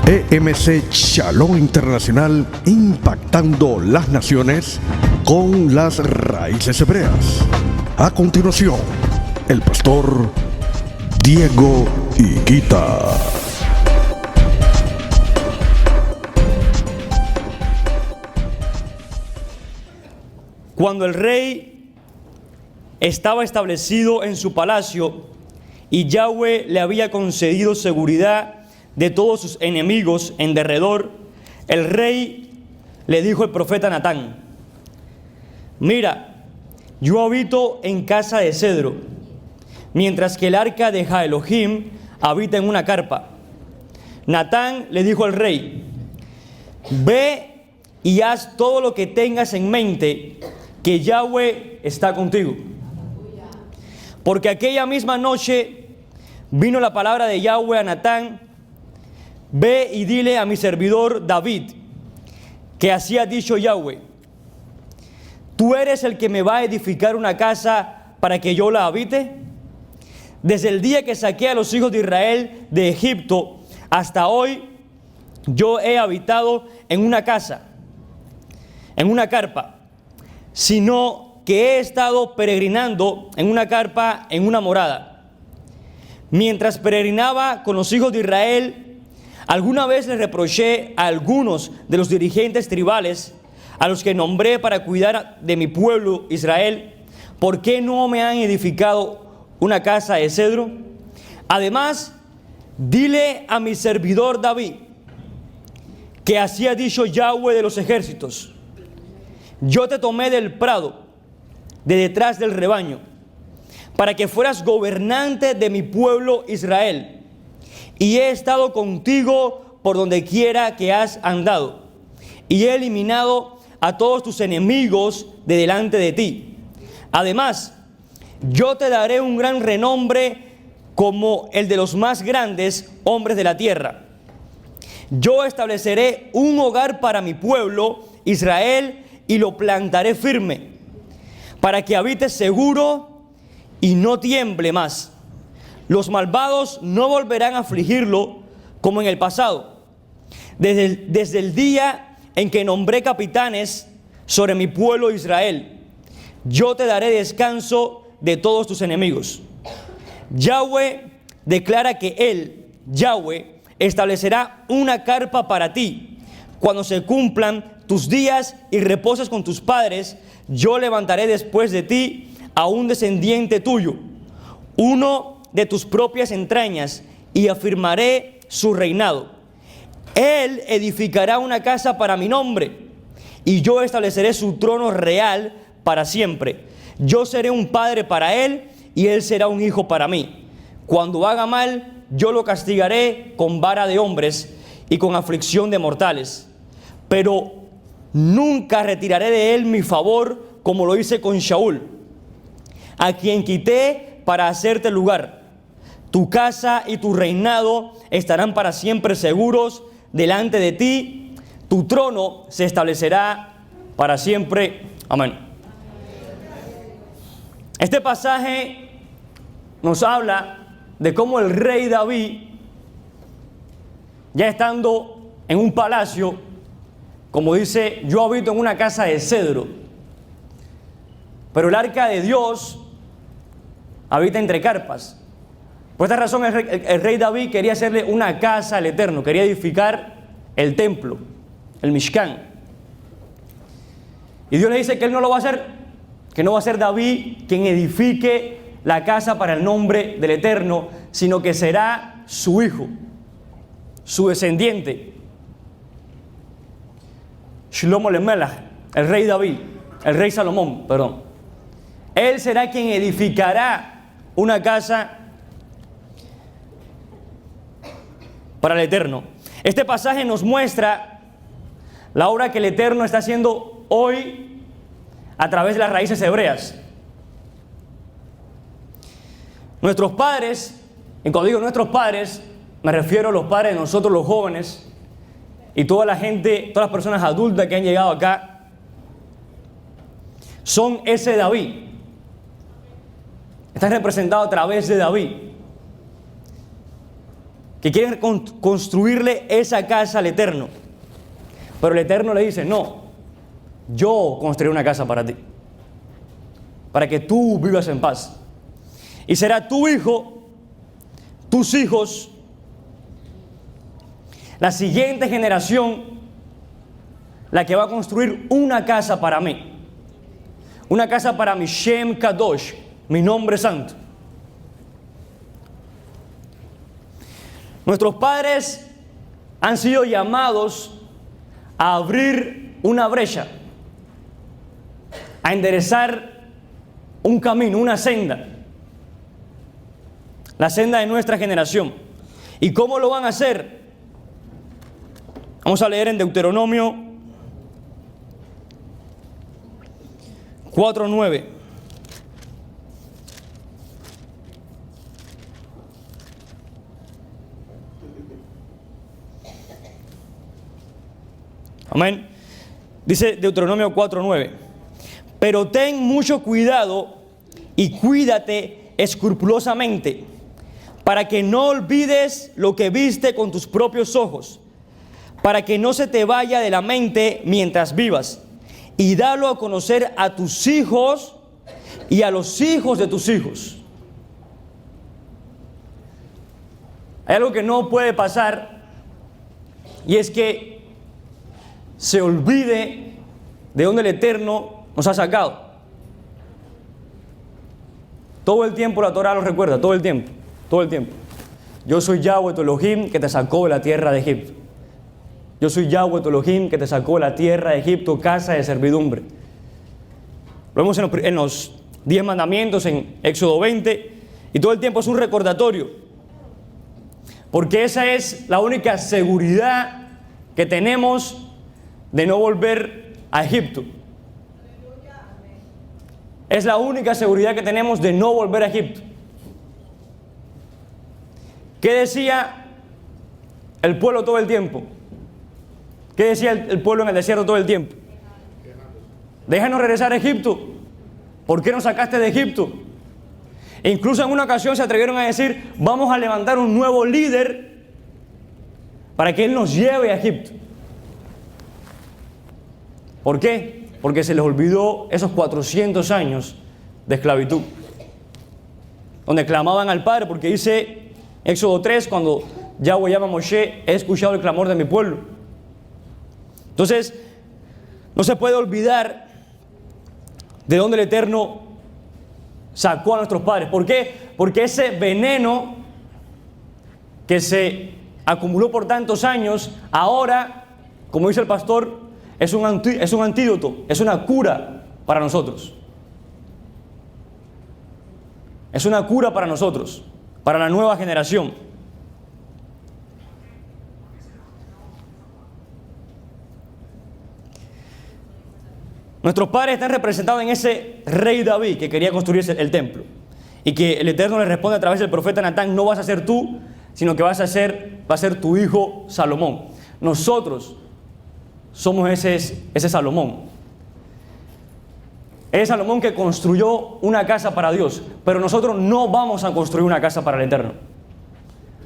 EMC Shalom Internacional, impactando las naciones con las raíces hebreas. A continuación, el pastor Diego Higuita. Cuando el rey estaba establecido en su palacio y Yahweh le había concedido seguridad de todos sus enemigos en derredor, el rey le dijo al profeta Natán: mira, yo habito en casa de cedro, mientras que el arca de Jah Elohim habita en una carpa. Natán le dijo al rey: ve y haz todo lo que tengas en mente, que Yahweh está contigo. Porque aquella misma noche vino la palabra de Yahweh a Natán: ve y dile a mi servidor David, que así ha dicho Yahweh: tú eres el que me va a edificar una casa para que yo la habite. Desde el día que saqué a los hijos de Israel de Egipto hasta hoy, yo he habitado en una casa, en una carpa, sino que he estado peregrinando en una carpa, en una morada. Mientras peregrinaba con los hijos de Israel, alguna vez les reproché a algunos de los dirigentes tribales, a los que nombré para cuidar de mi pueblo Israel: ¿por qué no me han edificado una casa de cedro? Además, dile a mi servidor David, que así ha dicho Yahweh de los ejércitos: yo te tomé del prado, de detrás del rebaño, para que fueras gobernante de mi pueblo Israel, y he estado contigo por donde quiera que has andado, y he eliminado a todos tus enemigos de delante de ti. Además, yo te daré un gran renombre como el de los más grandes hombres de la tierra. Yo estableceré un hogar para mi pueblo Israel y lo plantaré firme, para que habite seguro y no tiemble más. Los malvados no volverán a afligirlo como en el pasado, desde el día en que nombré capitanes sobre mi pueblo Israel. Yo te daré descanso de todos tus enemigos. Yahweh declara que él, Yahweh, establecerá una carpa para ti. Cuando se cumplan tus días y reposes con tus padres, yo levantaré después de ti a un descendiente tuyo, uno de tus propias entrañas, y afirmaré su reinado. Él edificará una casa para mi nombre, y yo estableceré su trono real para siempre. Yo seré un padre para él, y él será un hijo para mí. Cuando haga mal, yo lo castigaré con vara de hombres y con aflicción de mortales. Pero nunca retiraré de él mi favor, como lo hice con Shaul, a quien quité para hacerte lugar. Tu casa y tu reinado estarán para siempre seguros delante de ti. Tu trono se establecerá para siempre. Amén. Este pasaje nos habla de cómo el rey David, ya estando en un palacio, como dice, yo habito en una casa de cedro, pero el arca de Dios habita entre carpas. Por esta razón el rey David quería hacerle una casa al Eterno, quería edificar el templo, el Mishkan. Y Dios le dice que él no lo va a hacer, que no va a ser David quien edifique la casa para el nombre del Eterno, sino que será su hijo, su descendiente, Shlomo Lemelach, el rey David, el rey Salomón, perdón. Él será quien edificará una casa para el Eterno. Este pasaje nos muestra la obra que el Eterno está haciendo hoy a través de las raíces hebreas. Nuestros padres, y cuando digo nuestros padres, me refiero a los padres de nosotros los jóvenes y toda la gente, todas las personas adultas que han llegado acá, son ese David. Están representados a través de David, que quieren construirle esa casa al Eterno. Pero el Eterno le dice, no, yo construiré una casa para ti, para que tú vivas en paz. Y será tu hijo, tus hijos, la siguiente generación, la que va a construir una casa para mí. Una casa para mi Shem Kadosh, mi nombre santo. Nuestros padres han sido llamados a abrir una brecha, a enderezar un camino, una senda, la senda de nuestra generación. ¿Y cómo lo van a hacer? Vamos a leer en Deuteronomio 4:9. Amén. Dice Deuteronomio 4:9. Pero ten mucho cuidado y cuídate escrupulosamente, para que no olvides lo que viste con tus propios ojos, para que no se te vaya de la mente mientras vivas, y dalo a conocer a tus hijos y a los hijos de tus hijos. Hay algo que no puede pasar, y es que se olvide de dónde el Eterno nos ha sacado. Todo el tiempo la Torah lo recuerda, todo el tiempo. Yo soy Yahweh tu Elohim, que te sacó de la tierra de Egipto. Yo soy Yahweh tu Elohim, que te sacó de la tierra de Egipto, casa de servidumbre. Lo vemos en los 10 mandamientos, en Éxodo 20, y todo el tiempo es un recordatorio. Porque esa es la única seguridad que tenemos de no volver a Egipto. Es la única seguridad que tenemos de no volver a Egipto. ¿Qué decía el pueblo todo el tiempo? ¿Qué decía el pueblo en el desierto todo el tiempo? Déjanos regresar a Egipto. ¿Por qué nos sacaste de Egipto? E incluso en una ocasión se atrevieron a decir, vamos a levantar un nuevo líder para que él nos lleve a Egipto. ¿Por qué? Porque se les olvidó esos 400 años de esclavitud, donde clamaban al Padre, porque dice Éxodo 3, cuando Yahweh llama a Moshe, he escuchado el clamor de mi pueblo. Entonces, no se puede olvidar de dónde el Eterno sacó a nuestros padres. ¿Por qué? Porque ese veneno que se acumuló por tantos años, ahora, como dice el pastor, es un antídoto, es una cura para nosotros. Es una cura para nosotros, para la nueva generación. Nuestros padres están representados en ese rey David que quería construir el templo, y que el Eterno le responde a través del profeta Natán, no vas a ser tú, sino que va a ser tu hijo Salomón. Nosotros somos ese Salomón. Es Salomón que construyó una casa para Dios, pero nosotros no vamos a construir una casa para el Eterno.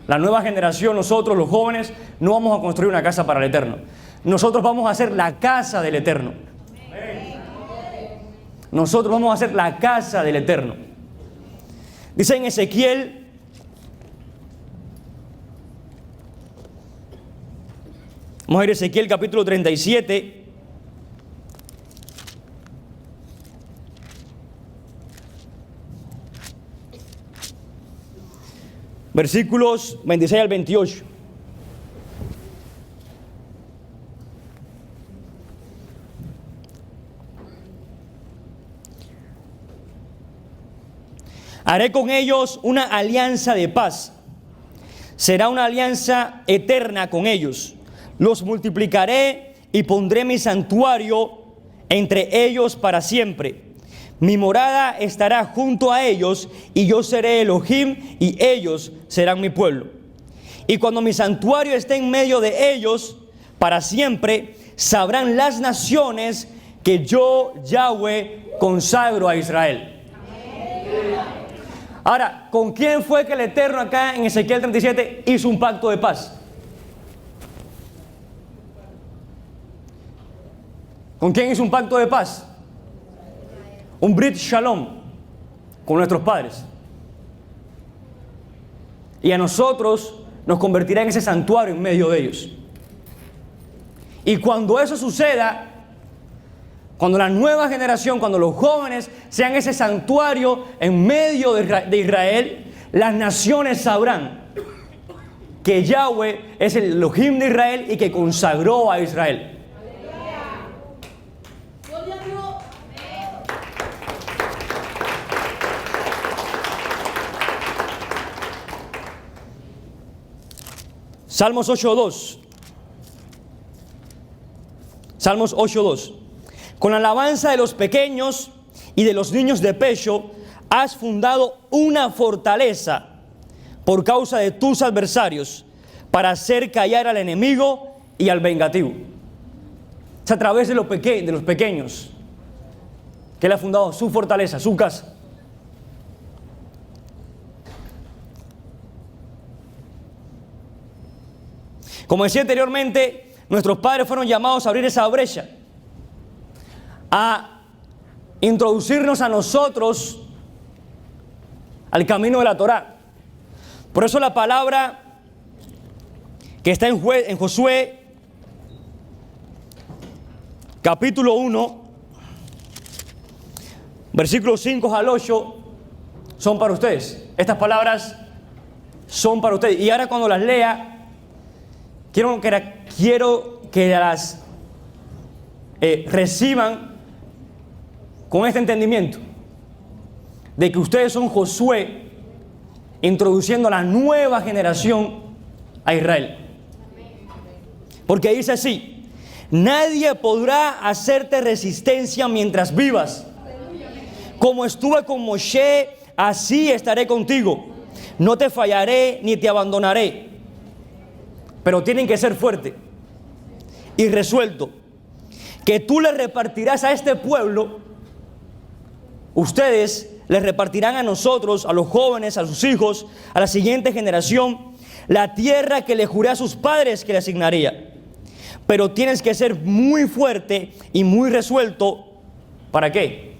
La nueva generación, nosotros los jóvenes, no vamos a construir una casa para el Eterno. Nosotros vamos a hacer la casa del Eterno. Nosotros vamos a hacer la casa del Eterno. Dice en Ezequiel, vamos a ir a Ezequiel capítulo 37. Versículos 26 al 28. Haré con ellos una alianza de paz. Será una alianza eterna con ellos. Los multiplicaré y pondré mi santuario entre ellos para siempre. Mi morada estará junto a ellos y yo seré Elohim y ellos serán mi pueblo. Y cuando mi santuario esté en medio de ellos para siempre, sabrán las naciones que yo, Yahweh, consagro a Israel. Ahora, ¿con quién fue que el Eterno acá en Ezequiel 37 hizo un pacto de paz? ¿Con quién hizo un pacto de paz? Un Brit Shalom con nuestros padres. Y a nosotros nos convertirá en ese santuario en medio de ellos. Y cuando eso suceda, cuando la nueva generación, cuando los jóvenes sean ese santuario en medio de Israel, las naciones sabrán que Yahweh es el Elohim de Israel y que consagró a Israel. Salmos 8.2. Salmos 8.2. Con la alabanza de los pequeños y de los niños de pecho, has fundado una fortaleza por causa de tus adversarios, para hacer callar al enemigo y al vengativo. Es a través de los pequeños que él ha fundado su fortaleza, su casa. Como decía anteriormente, nuestros padres fueron llamados a abrir esa brecha, a introducirnos a nosotros al camino de la Torá. Por eso la palabra que está en Josué, capítulo 1, versículos 5 al 8, son para ustedes. Estas palabras son para ustedes. Y ahora cuando las lea, quiero que las reciban con este entendimiento de que ustedes son Josué introduciendo a la nueva generación a Israel. Porque dice así: nadie podrá hacerte resistencia mientras vivas. Como estuve con Moshe, así estaré contigo. No te fallaré ni te abandonaré. Pero tienen que ser fuertes y resueltos, que tú le repartirás a este pueblo. Ustedes les repartirán a nosotros, a los jóvenes, a sus hijos, a la siguiente generación, la tierra que le juré a sus padres que le asignaría. Pero tienes que ser muy fuerte y muy resuelto. ¿Para qué?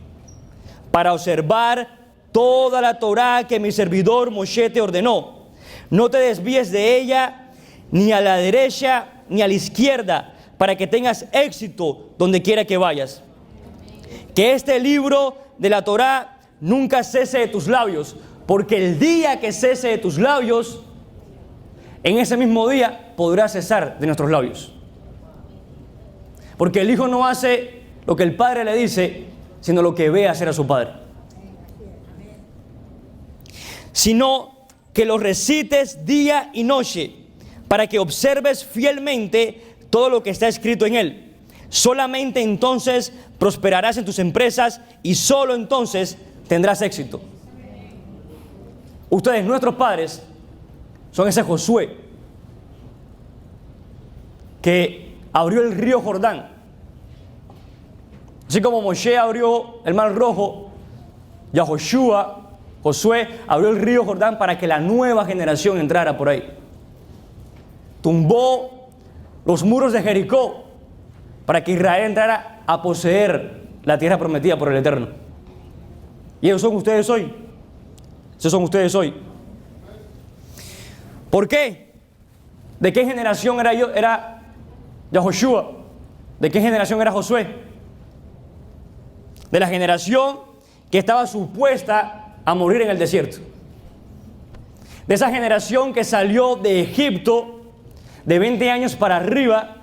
Para observar toda la Torá que mi servidor Moshe te ordenó. No te desvíes de ella ni a la derecha ni a la izquierda, para que tengas éxito donde quiera que vayas. Que este libro de la Torá nunca cese de tus labios, porque el día que cese de tus labios, en ese mismo día podrá cesar de nuestros labios. Porque el hijo no hace lo que el padre le dice, sino lo que ve hacer a su padre. Sino que lo recites día y noche, para que observes fielmente todo lo que está escrito en él. Solamente entonces prosperarás en tus empresas y solo entonces tendrás éxito. Ustedes, nuestros padres, son ese Josué que abrió el río Jordán. Así como Moshe abrió el mar rojo, Yahoshua, Josué, abrió el río Jordán para que la nueva generación entrara por ahí. Tumbó los muros de Jericó para que Israel entrara a poseer la tierra prometida por el Eterno. Y esos son ustedes hoy. Esos son ustedes hoy. ¿Por qué? ¿De qué generación era Yahoshua? ¿De qué generación era Josué? De la generación que estaba supuesta a morir en el desierto. De esa generación que salió de Egipto de 20 años para arriba,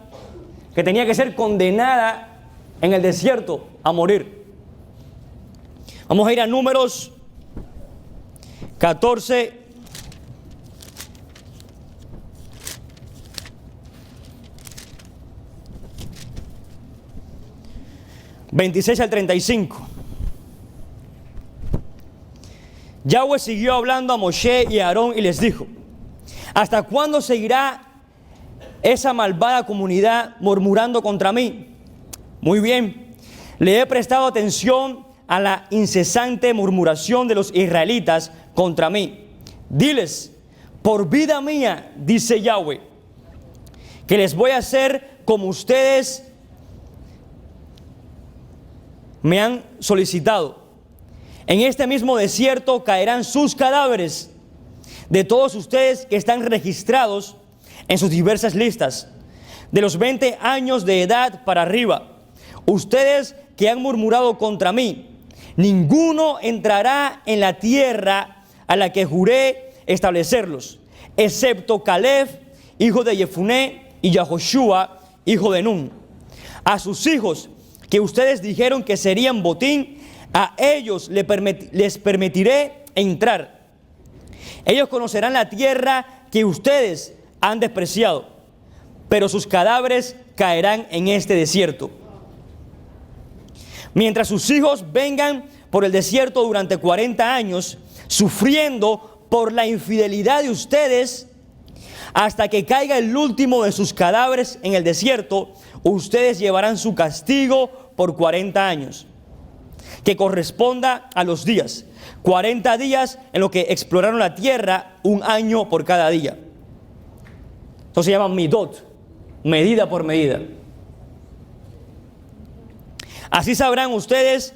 que tenía que ser condenada en el desierto a morir. Vamos a ir a Números 14, 26 al 35. Yahweh siguió hablando a Moshe y a Aarón y les dijo: ¿hasta cuándo seguirá esa malvada comunidad murmurando contra mí? Muy bien, le he prestado atención a la incesante murmuración de los israelitas contra mí. Diles, por vida mía, dice Yahweh, que les voy a hacer como ustedes me han solicitado. En este mismo desierto caerán sus cadáveres de todos ustedes que están registrados en sus diversas listas, de los 20 años de edad para arriba. Ustedes que han murmurado contra mí, ninguno entrará en la tierra a la que juré establecerlos, excepto Caleb, hijo de Jefuné, y Yahoshua, hijo de Nun. A sus hijos que ustedes dijeron que serían botín, a ellos les permitiré entrar. Ellos conocerán la tierra que ustedes han despreciado, pero sus cadáveres caerán en este desierto. Mientras sus hijos vengan por el desierto durante 40 años, sufriendo por la infidelidad de ustedes, hasta que caiga el último de sus cadáveres en el desierto, ustedes llevarán su castigo por 40 años, que corresponda a los días. 40 días en lo que exploraron la tierra, un año por cada día. Esto se llama midot, medida por medida. Así sabrán ustedes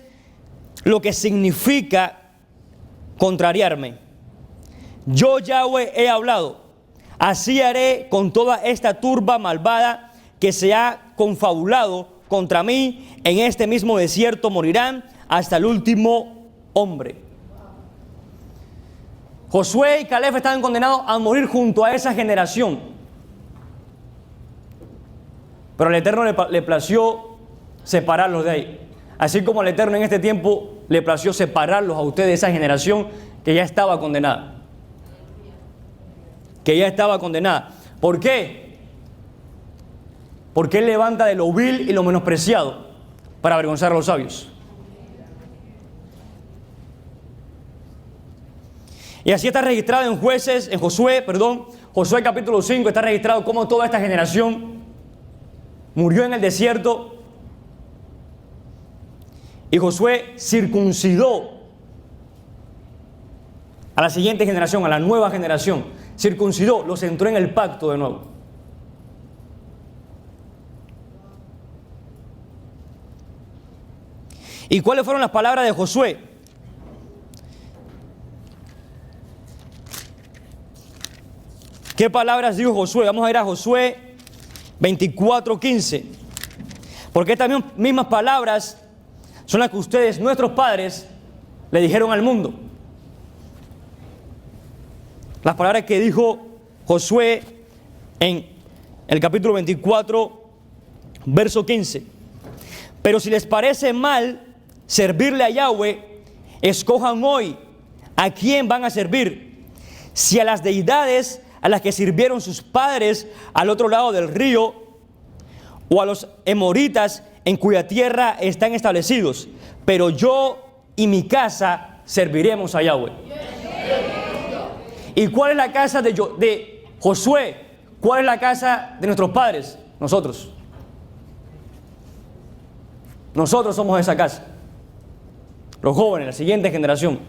lo que significa contrariarme. Yo, Yahweh, he hablado. Así haré con toda esta turba malvada que se ha confabulado contra mí. En este mismo desierto morirán hasta el último hombre. Josué y Caleb estaban condenados a morir junto a esa generación. Pero al Eterno le plació separarlos de ahí. Así como al Eterno en este tiempo le plació separarlos a ustedes de esa generación que ya estaba condenada. Que ya estaba condenada. ¿Por qué? Porque Él levanta de lo vil y lo menospreciado para avergonzar a los sabios. Y así está registrado en Josué capítulo 5, está registrado cómo toda esta generación murió en el desierto. Y Josué circuncidó a la siguiente generación, a la nueva generación. Circuncidó, los entró en el pacto de nuevo. ¿Y cuáles fueron las palabras de Josué? ¿Qué palabras dijo Josué? Vamos a ir a Josué 24:15. Porque estas mismas palabras son las que ustedes, nuestros padres, le dijeron al mundo. Las palabras que dijo Josué en el capítulo 24, verso 15. Pero si les parece mal servirle a Yahweh, escojan hoy a quién van a servir. Si a las deidades a las que sirvieron sus padres al otro lado del río, o a los emoritas en cuya tierra están establecidos. Pero yo y mi casa serviremos a Yahweh. ¿Y cuál es la casa de Josué? ¿Cuál es la casa de nuestros padres? Nosotros. Nosotros somos esa casa. Los jóvenes, la siguiente generación.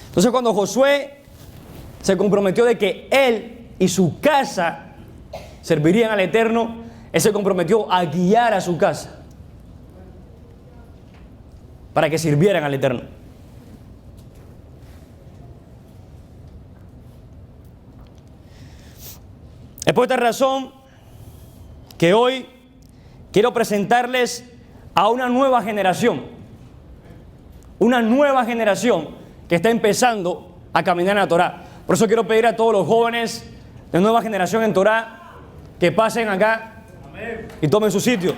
Entonces, cuando Josué se comprometió de que él y su casa servirían al Eterno, él se comprometió a guiar a su casa para que sirvieran al Eterno. Es por esta razón que hoy quiero presentarles a una nueva generación que está empezando a caminar en la Torá. Por eso quiero pedir a todos los jóvenes de nueva generación en Torá que pasen acá. Amén. Y tomen su sitio.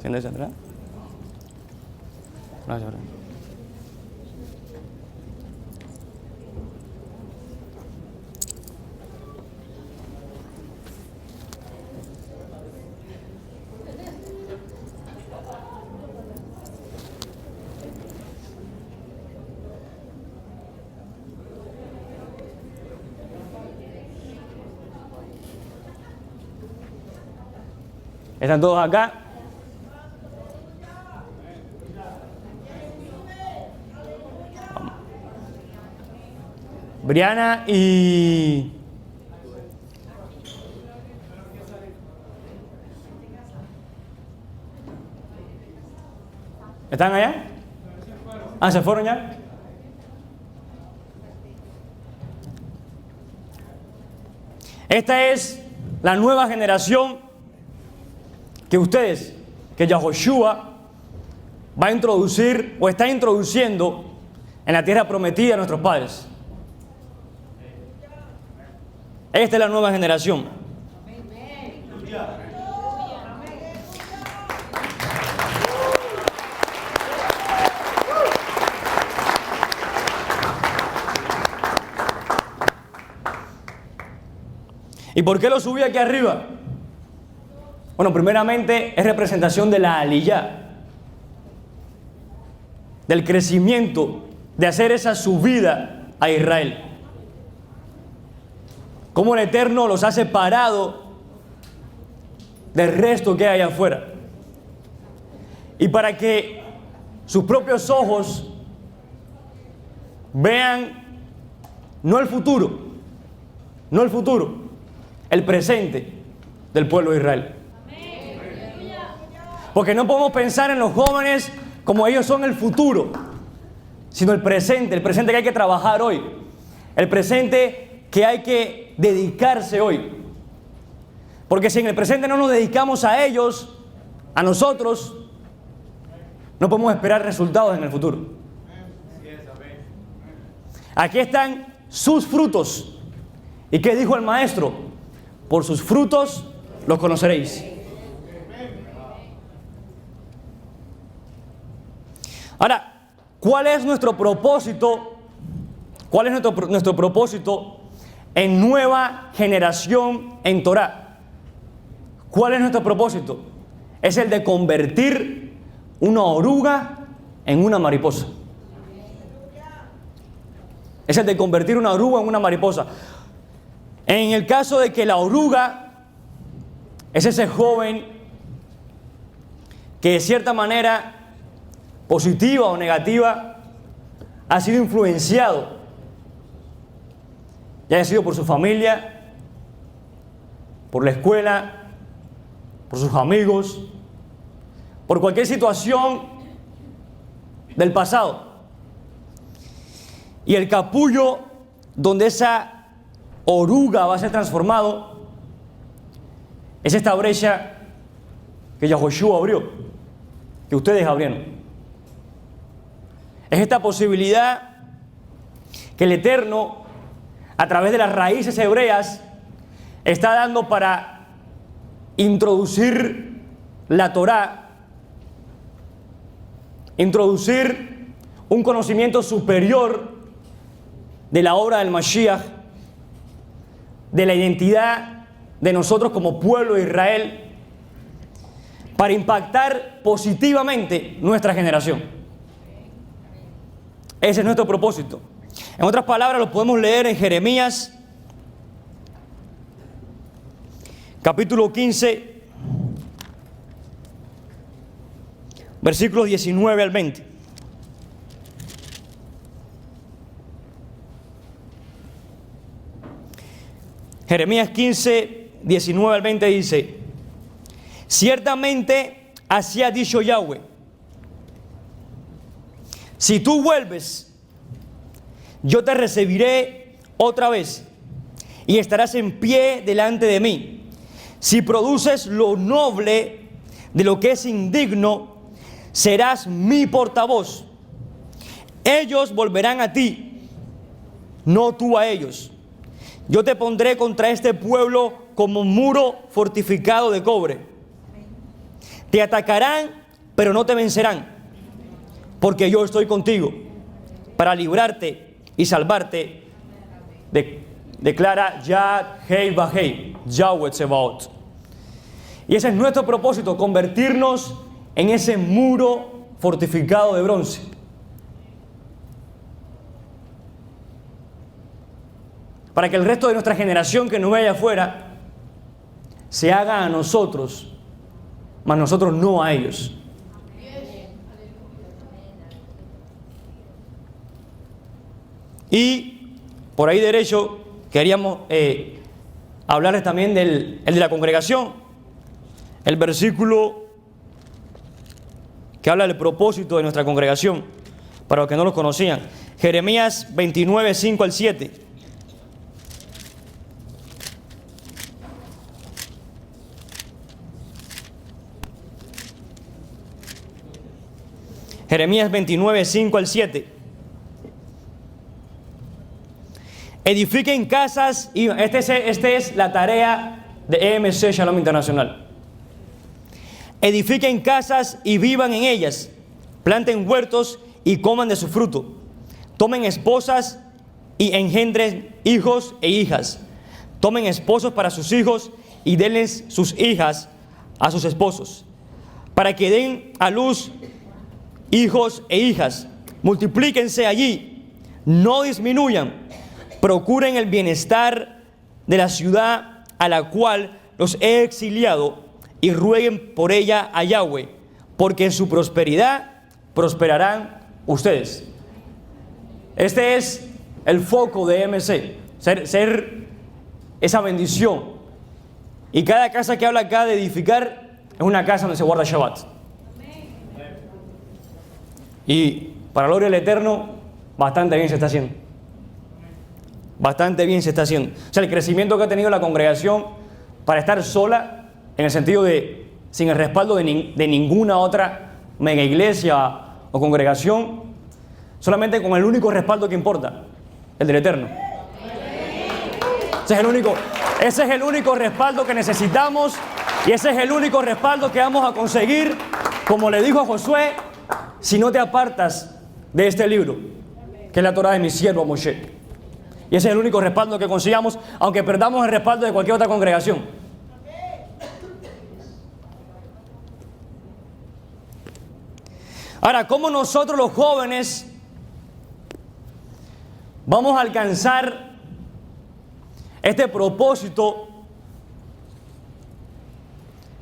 ¿Siéntese atrás? Gracias, bro. ¿Están todos acá? Briana y... ¿Están allá? Ah, ¿se fueron ya? Esta es la nueva generación que Yahoshua va a introducir o está introduciendo en la tierra prometida a nuestros padres. Esta es la nueva generación. ¿Y por qué lo subí aquí arriba? Bueno, primeramente es representación de la aliyá, del crecimiento, de hacer esa subida a Israel. Cómo el Eterno los ha separado del resto que hay allá afuera. Y para que sus propios ojos vean no el futuro, el presente del pueblo de Israel. Porque no podemos pensar en los jóvenes como ellos son el futuro, sino el presente que hay que trabajar hoy, el presente que hay que dedicarse hoy. Porque si en el presente no nos dedicamos a ellos, a nosotros, no podemos esperar resultados en el futuro. Aquí están sus frutos. ¿Y qué dijo el maestro? Por sus frutos los conoceréis. Ahora, ¿cuál es nuestro propósito? ¿Cuál es nuestro propósito en nueva generación en Torah? ¿Cuál es nuestro propósito? Es el de convertir una oruga en una mariposa. Es el de convertir una oruga en una mariposa. En el caso de que la oruga es ese joven que de cierta manera, positiva o negativa, ha sido influenciado, ya haya sido por su familia, por la escuela, por sus amigos, por cualquier situación del pasado. Y el capullo donde esa oruga va a ser transformado es esta brecha que Yahoshua abrió, que ustedes abrieron. Es esta posibilidad que el Eterno, a través de las raíces hebreas, está dando para introducir la Torá, introducir un conocimiento superior de la obra del Mashiach, de la identidad de nosotros como pueblo de Israel, para impactar positivamente nuestra generación. Ese es nuestro propósito. En otras palabras, lo podemos leer en Jeremías, capítulo 15, versículos 19 al 20. Jeremías 15, 19 al 20 dice: ciertamente así ha dicho Yahweh, si tú vuelves, yo te recibiré otra vez y estarás en pie delante de mí. Si produces lo noble de lo que es indigno, serás mi portavoz. Ellos volverán a ti, no tú a ellos. Yo te pondré contra este pueblo como muro fortificado de cobre. Te atacarán, pero no te vencerán, porque yo estoy contigo para librarte y salvarte, declara Yad Hei Vahei, Yahweh Tsebaot. Y ese es nuestro propósito, convertirnos en ese muro fortificado de bronce. Para que el resto de nuestra generación que nos vaya afuera se haga a nosotros mas nosotros no a ellos. Y por ahí derecho queríamos hablarles también el de la congregación. El versículo que habla del propósito de nuestra congregación, para los que no los conocían. Jeremías 29, 5 al 7. Jeremías 29, 5 al 7. Edifiquen casas, y este es la tarea de EMC Shalom Internacional. Edifiquen casas y vivan en ellas. Planten huertos y coman de su fruto. Tomen esposas y engendren hijos e hijas. Tomen esposos para sus hijos y denles sus hijas a sus esposos, para que den a luz hijos e hijas. Multiplíquense allí, no disminuyan. Procuren el bienestar de la ciudad a la cual los he exiliado y rueguen por ella a Yahweh, porque en su prosperidad prosperarán ustedes. Este es el foco de MC, ser esa bendición. Y cada casa que habla acá de edificar es una casa donde se guarda Shabbat. Y para la gloria del Eterno, bastante bien se está haciendo. Bastante bien se está haciendo. O sea, el crecimiento que ha tenido la congregación para estar sola, en el sentido de sin el respaldo de ninguna otra mega iglesia o congregación, solamente con el único respaldo que importa, el del Eterno. Ese es el único respaldo que necesitamos, y ese es el único respaldo que vamos a conseguir, como le dijo a Josué, si no te apartas de este libro, que es la Torá de mi siervo Moshe. Y ese es el único respaldo que consigamos, aunque perdamos el respaldo de cualquier otra congregación. Ahora, ¿cómo nosotros los jóvenes vamos a alcanzar este propósito,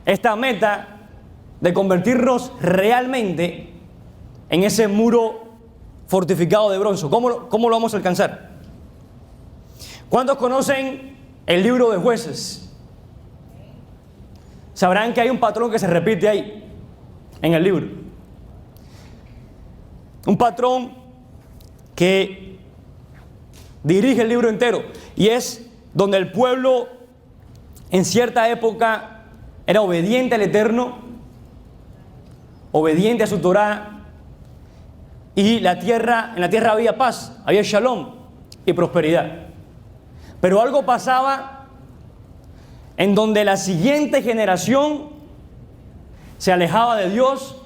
esta meta de convertirnos realmente en ese muro fortificado de bronce? ¿Cómo lo vamos a alcanzar? ¿Cuántos conocen el libro de Jueces? Sabrán que hay un patrón que se repite ahí, en el libro. Un patrón que dirige el libro entero, y es donde el pueblo en cierta época era obediente al Eterno, obediente a su Torá, y en la tierra había paz, había shalom y prosperidad. Pero algo pasaba en donde la siguiente generación se alejaba de Dios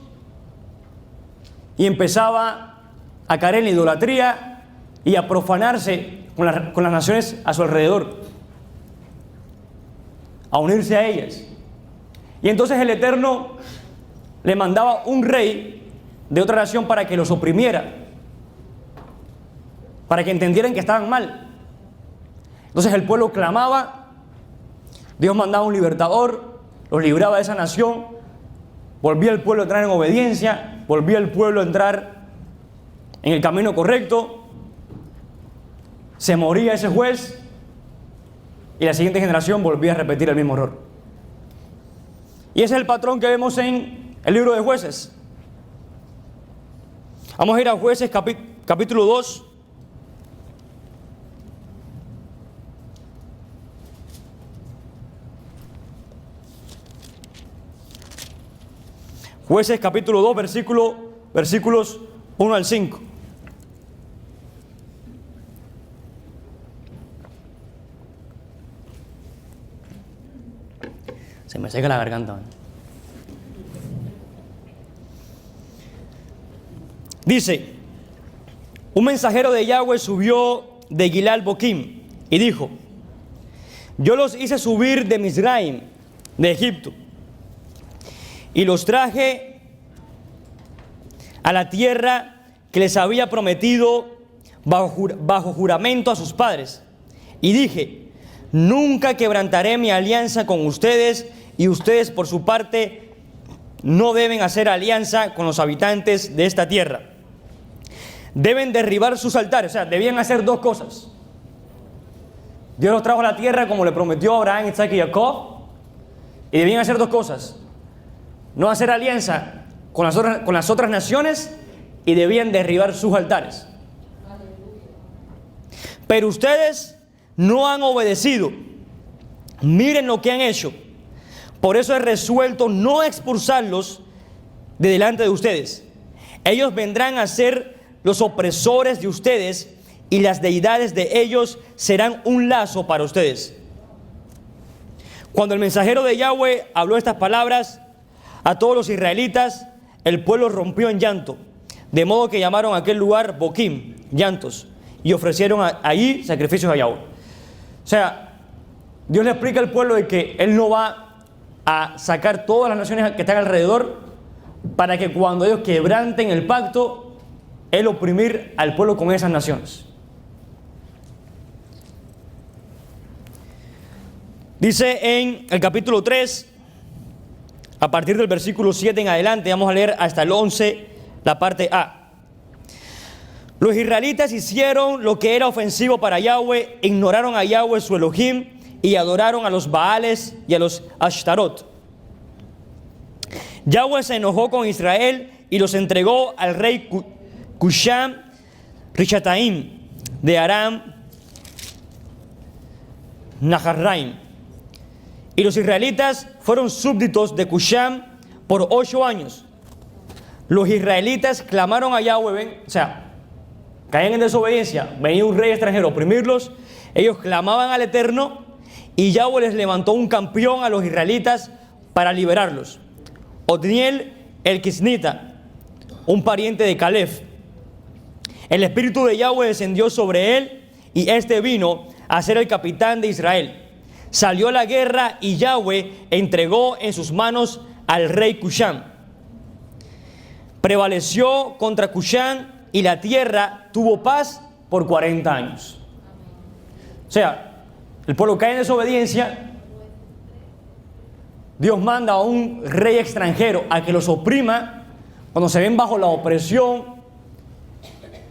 y empezaba a caer en la idolatría y a profanarse con las naciones a su alrededor, a unirse a ellas. Y entonces el Eterno le mandaba un rey de otra nación para que los oprimiera, para que entendieran que estaban mal. Entonces el pueblo clamaba, Dios mandaba un libertador, los libraba de esa nación, volvía el pueblo a entrar en obediencia, volvía el pueblo a entrar en el camino correcto, se moría ese juez y la siguiente generación volvía a repetir el mismo error. Y ese es el patrón que vemos en el libro de Jueces. Vamos a ir a Jueces capítulo 2. Jueces capítulo 2, versículos 1 al 5. Se me seca la garganta. Dice: un mensajero de Yahweh subió de Gilal Boquim y dijo: yo los hice subir de Mizraim, de Egipto, y los traje a la tierra que les había prometido bajo juramento a sus padres. Y dije: nunca quebrantaré mi alianza con ustedes, y ustedes por su parte no deben hacer alianza con los habitantes de esta tierra. Deben derribar sus altares, o sea, debían hacer dos cosas. Dios los trajo a la tierra como le prometió a Abraham, Isaac y Jacob, y debían hacer dos cosas: no hacer alianza con las otras naciones, y debían derribar sus altares. Pero ustedes no han obedecido. Miren lo que han hecho. Por eso he resuelto no expulsarlos de delante de ustedes. Ellos vendrán a ser los opresores de ustedes, y las deidades de ellos serán un lazo para ustedes. Cuando el mensajero de Yahweh habló estas palabras a todos los israelitas, el pueblo rompió en llanto, de modo que llamaron a aquel lugar Boquim, llantos, y ofrecieron allí sacrificios a Yahweh. O sea, Dios le explica al pueblo de que Él no va a sacar todas las naciones que están alrededor, para que cuando ellos quebranten el pacto, Él oprimir al pueblo con esas naciones. Dice en el capítulo 3, a partir del versículo 7 en adelante, vamos a leer hasta el 11, la parte A. Los israelitas hicieron lo que era ofensivo para Yahweh, ignoraron a Yahweh su Elohim, y adoraron a los Baales y a los Ashtarot. Yahweh se enojó con Israel y los entregó al rey Cusham Rishataim de Aram Naharraim. Y los israelitas fueron súbditos de Cusham por 8 años. Los israelitas clamaron a Yahweh, o sea, caían en desobediencia, venía un rey extranjero a oprimirlos, ellos clamaban al Eterno, y Yahweh les levantó un campeón a los israelitas para liberarlos. Otniel el Kisnita, un pariente de Caleb. El espíritu de Yahweh descendió sobre él, y este vino a ser el capitán de Israel. Salió a la guerra, y Yahweh entregó en sus manos al rey Cusham. Prevaleció contra Cusham, y la tierra tuvo paz por 40 años. O sea, el pueblo cae en desobediencia. Dios manda a un rey extranjero a que los oprima. Cuando se ven bajo la opresión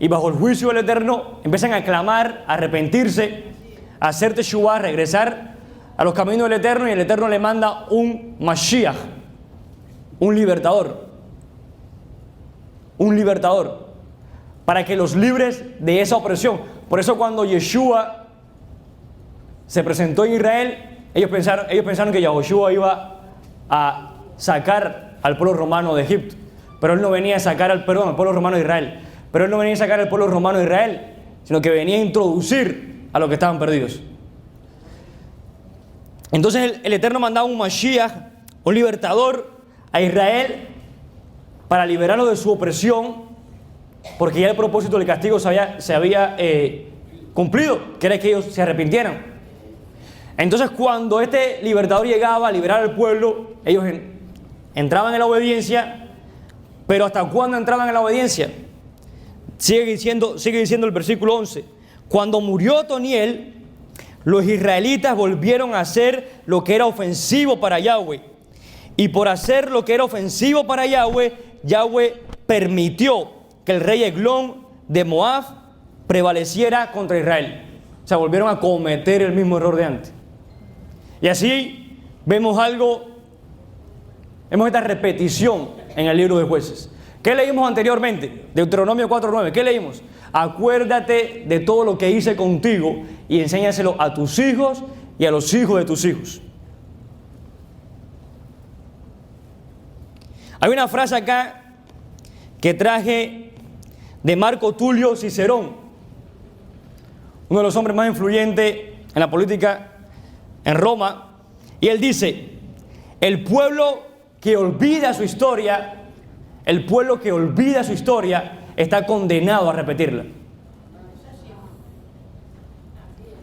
y bajo el juicio del Eterno, empiezan a clamar, a arrepentirse, a hacer teshuvah, a regresar a los caminos del Eterno, y el Eterno le manda un Mashiach, un libertador, para que los libres de esa opresión. Por eso cuando Yeshua se presentó en Israel, ellos pensaron que Yahushua iba a sacar al pueblo romano de Egipto, pero Él no venía a sacar al pueblo romano de Israel, pero Él no venía a sacar al pueblo romano de Israel, sino que venía a introducir a los que estaban perdidos. Entonces el Eterno mandaba un Mashiach, un libertador, a Israel para liberarlo de su opresión, porque ya el propósito del castigo se había cumplido, que era que ellos se arrepintieran. Entonces cuando este libertador llegaba a liberar al pueblo, ellos entraban en la obediencia. Pero ¿hasta cuándo entraban en la obediencia? Sigue diciendo el versículo 11. Cuando murió Otoniel, los israelitas volvieron a hacer lo que era ofensivo para Yahweh. Y por hacer lo que era ofensivo para Yahweh, Yahweh permitió que el rey Eglón de Moab prevaleciera contra Israel. O sea, volvieron a cometer el mismo error de antes. Y así vemos esta repetición en el libro de Jueces. ¿Qué leímos anteriormente? Deuteronomio 4:9. ¿Qué leímos? Acuérdate de todo lo que hice contigo y enséñaselo a tus hijos y a los hijos de tus hijos. Hay una frase acá que traje de Marco Tulio Cicerón, uno de los hombres más influyentes en la política en Roma, y él dice: el pueblo que olvida su historia, está condenado a repetirla.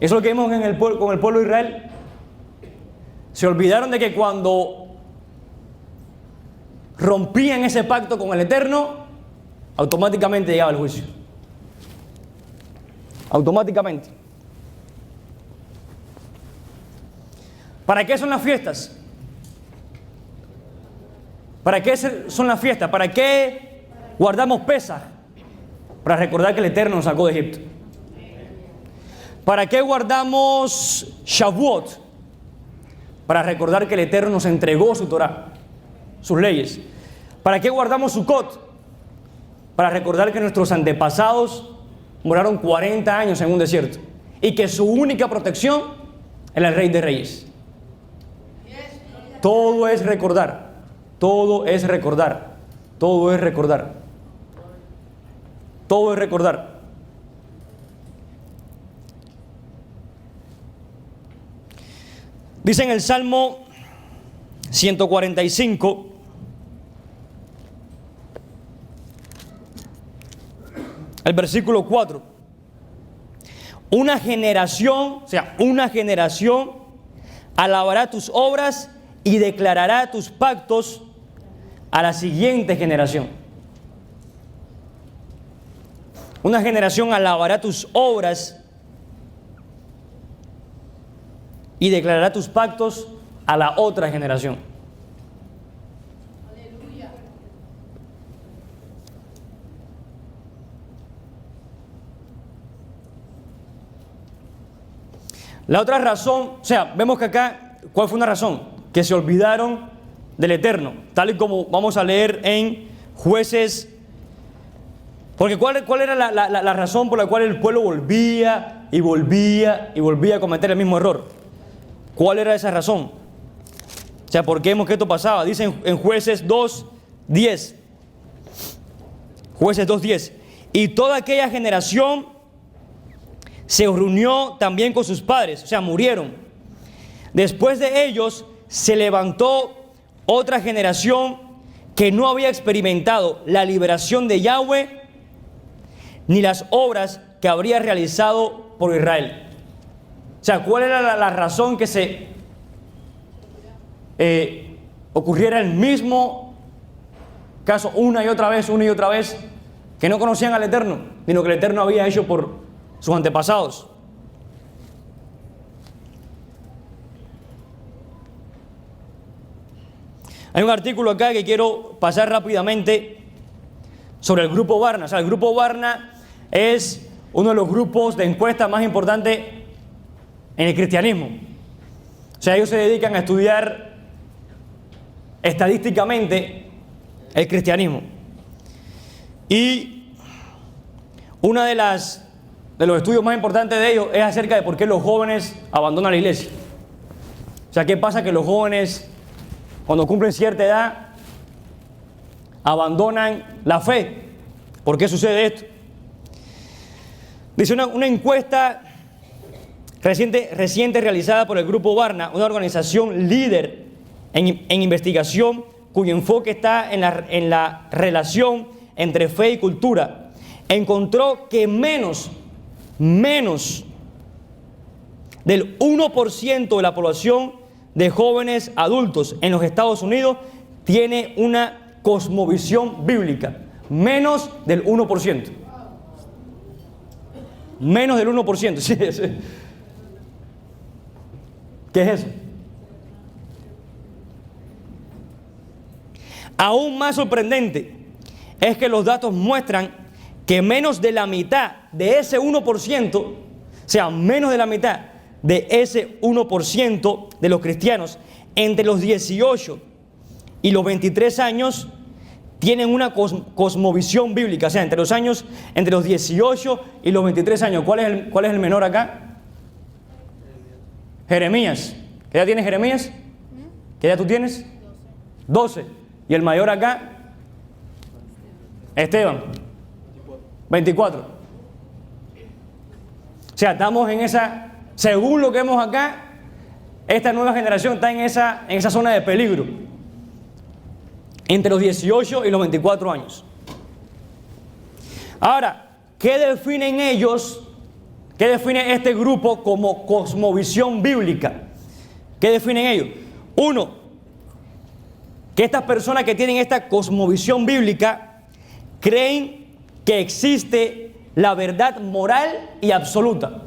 Eso es lo que vimos con el pueblo de Israel. Se olvidaron de que cuando rompían ese pacto con el Eterno, automáticamente llegaba el juicio. Automáticamente. ¿Para qué son las fiestas? ¿Para qué son las fiestas? ¿Para qué guardamos Pesaj? Para recordar que el Eterno nos sacó de Egipto. ¿Para qué guardamos Shavuot? Para recordar que el Eterno nos entregó su Torah, sus leyes. ¿Para qué guardamos Sukkot? Para recordar que nuestros antepasados moraron 40 años en un desierto y que su única protección era el Rey de Reyes. Todo es recordar, todo es recordar, todo es recordar, todo es recordar. Dice en el Salmo 145, el versículo 4, una generación alabará tus obras y declarará tus pactos a la siguiente generación. Una generación alabará tus obras y declarará tus pactos a la otra generación. Aleluya. La otra razón, vemos que acá, ¿cuál fue una razón? Que se olvidaron del Eterno, tal y como vamos a leer en Jueces. Porque ¿cuál era la razón por la cual el pueblo volvía a cometer el mismo error? ¿Cuál era esa razón? ¿Por qué vemos que esto pasaba? Dice en Jueces 2:10. Jueces 2:10. Y toda aquella generación se reunió también con sus padres, murieron. Después de ellos se levantó otra generación que no había experimentado la liberación de Yahweh ni las obras que habría realizado por Israel. ¿Cuál era la razón que se ocurriera el mismo caso una y otra vez, que no conocían al Eterno, sino que el Eterno había hecho por sus antepasados? Hay un artículo acá que quiero pasar rápidamente sobre el Grupo Barna. El Grupo Barna es uno de los grupos de encuesta más importantes en el cristianismo. Ellos se dedican a estudiar estadísticamente el cristianismo. Y uno de los estudios más importantes de ellos es acerca de por qué los jóvenes abandonan la iglesia. ¿Qué pasa? Que los jóvenes, cuando cumplen cierta edad, abandonan la fe. ¿Por qué sucede esto? Dice una encuesta reciente realizada por el Grupo Barna, una organización líder en investigación cuyo enfoque está en la relación entre fe y cultura, encontró que menos del 1% de la población de jóvenes adultos en los Estados Unidos tiene una cosmovisión bíblica. Menos del 1%. Menos del 1%. Sí. ¿Qué es eso? Aún más sorprendente es que los datos muestran que menos de la mitad de ese 1%, menos de la mitad de ese 1% de los cristianos entre los 18 y los 23 años tienen una cosmovisión bíblica. Entre los 18 y los 23 años. ¿Cuál es el menor acá? Jeremías. ¿Qué edad tiene Jeremías? ¿Qué edad tú tienes? 12. ¿Y el mayor acá? Esteban. 24. Estamos en esa, según lo que vemos acá, esta nueva generación está en esa zona de peligro. Entre los 18 y los 24 años. Ahora, ¿qué definen ellos? ¿Qué define este grupo como cosmovisión bíblica? ¿Qué definen ellos? Uno, que estas personas que tienen esta cosmovisión bíblica creen que existe la verdad moral y absoluta.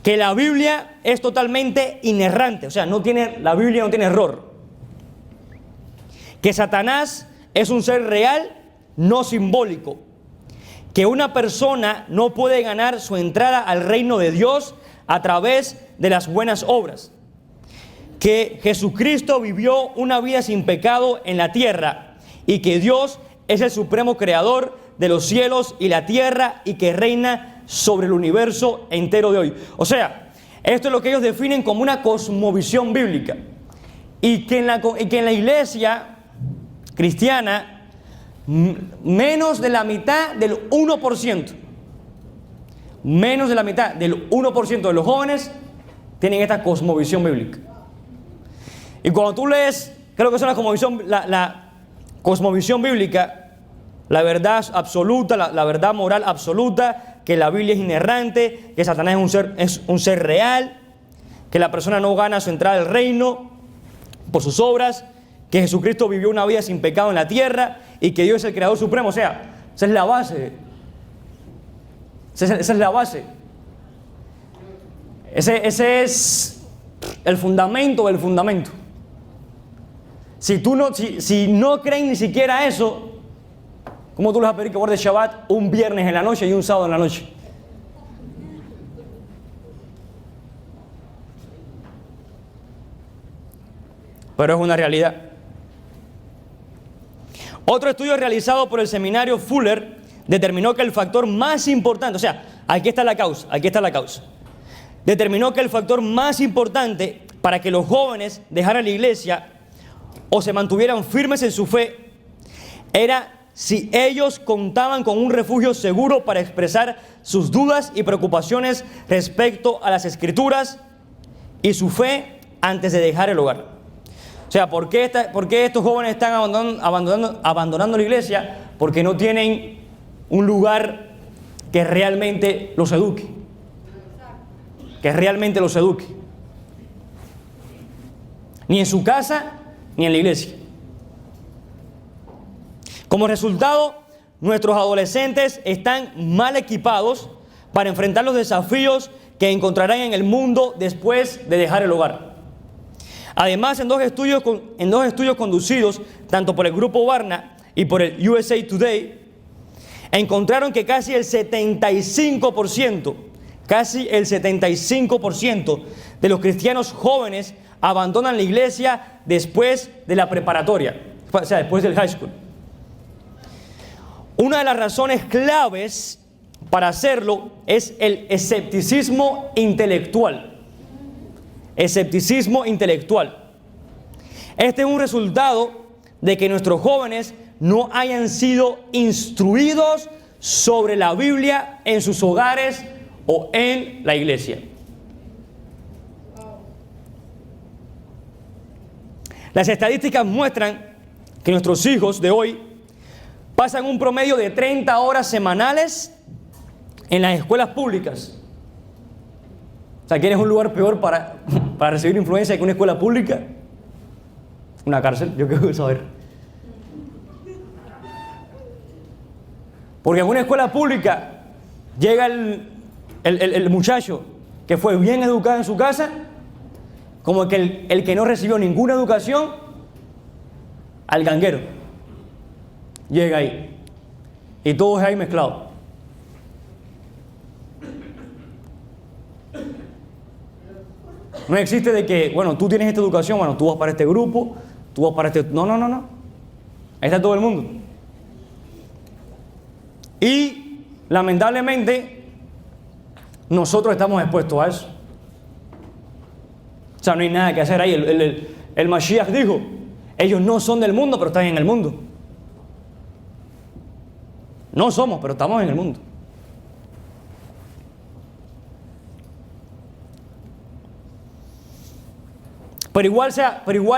Que la Biblia es totalmente inerrante, la Biblia no tiene error. que Satanás es un ser real, no simbólico, que una persona no puede ganar su entrada al reino de Dios a través de las buenas obras, que Jesucristo vivió una vida sin pecado en la tierra y que Dios es el supremo creador de los cielos y la tierra y que reina sobre el universo entero de hoy. O sea, esto es lo que ellos definen como una cosmovisión bíblica y que en la iglesia cristiana menos de la mitad del 1%, menos de la mitad del 1% de los jóvenes tienen esta cosmovisión bíblica. Y cuando tú lees, creo que es la cosmovisión bíblica, la verdad absoluta, la verdad moral absoluta, que la Biblia es inerrante, que Satanás es un ser real, que la persona no gana su entrada al reino por sus obras, que Jesucristo vivió una vida sin pecado en la tierra y que Dios es el creador supremo. O sea, esa es la base. Esa es la base. Ese es el fundamento del fundamento. Si no creen ni siquiera eso, ¿cómo tú les vas a pedir que guardes Shabbat un viernes en la noche y un sábado en la noche? Pero es una realidad. Otro estudio realizado por el seminario Fuller determinó que el factor más importante, o sea, aquí está la causa, determinó que el factor más importante para que los jóvenes dejaran la iglesia o se mantuvieran firmes en su fe era si ellos contaban con un refugio seguro para expresar sus dudas y preocupaciones respecto a las Escrituras y su fe antes de dejar el hogar. O sea, ¿por qué estos jóvenes están abandonando la iglesia? Porque no tienen un lugar que realmente los eduque. Ni en su casa, ni en la iglesia. Como resultado, nuestros adolescentes están mal equipados para enfrentar los desafíos que encontrarán en el mundo después de dejar el hogar. Además, en dos estudios conducidos tanto por el Grupo Barna y por el USA Today, encontraron que casi el 75% de los cristianos jóvenes abandonan la iglesia después de la preparatoria, o sea, después del high school. Una de las razones claves para hacerlo es el escepticismo intelectual. Este es un resultado de que nuestros jóvenes no hayan sido instruidos sobre la Biblia en sus hogares o en la iglesia. Las estadísticas muestran que nuestros hijos de hoy pasan un promedio de 30 horas semanales en las escuelas públicas. O sea, ¿quieres un lugar peor para recibir influencia que una escuela pública? Una cárcel, yo quiero saber. Porque en una escuela pública llega el muchacho que fue bien educado en su casa, como que el que no recibió ninguna educación, al ganguero. Llega ahí. Y todos ahí mezclados. No existe de que, bueno, tú tienes esta educación, bueno, tú vas para este grupo, tú vas para este... No. Ahí está todo el mundo. Y, lamentablemente, nosotros estamos expuestos a eso. O sea, no hay nada que hacer ahí. El Mashiach dijo, ellos no son del mundo, pero están en el mundo. No somos, pero estamos en el mundo. Pero igual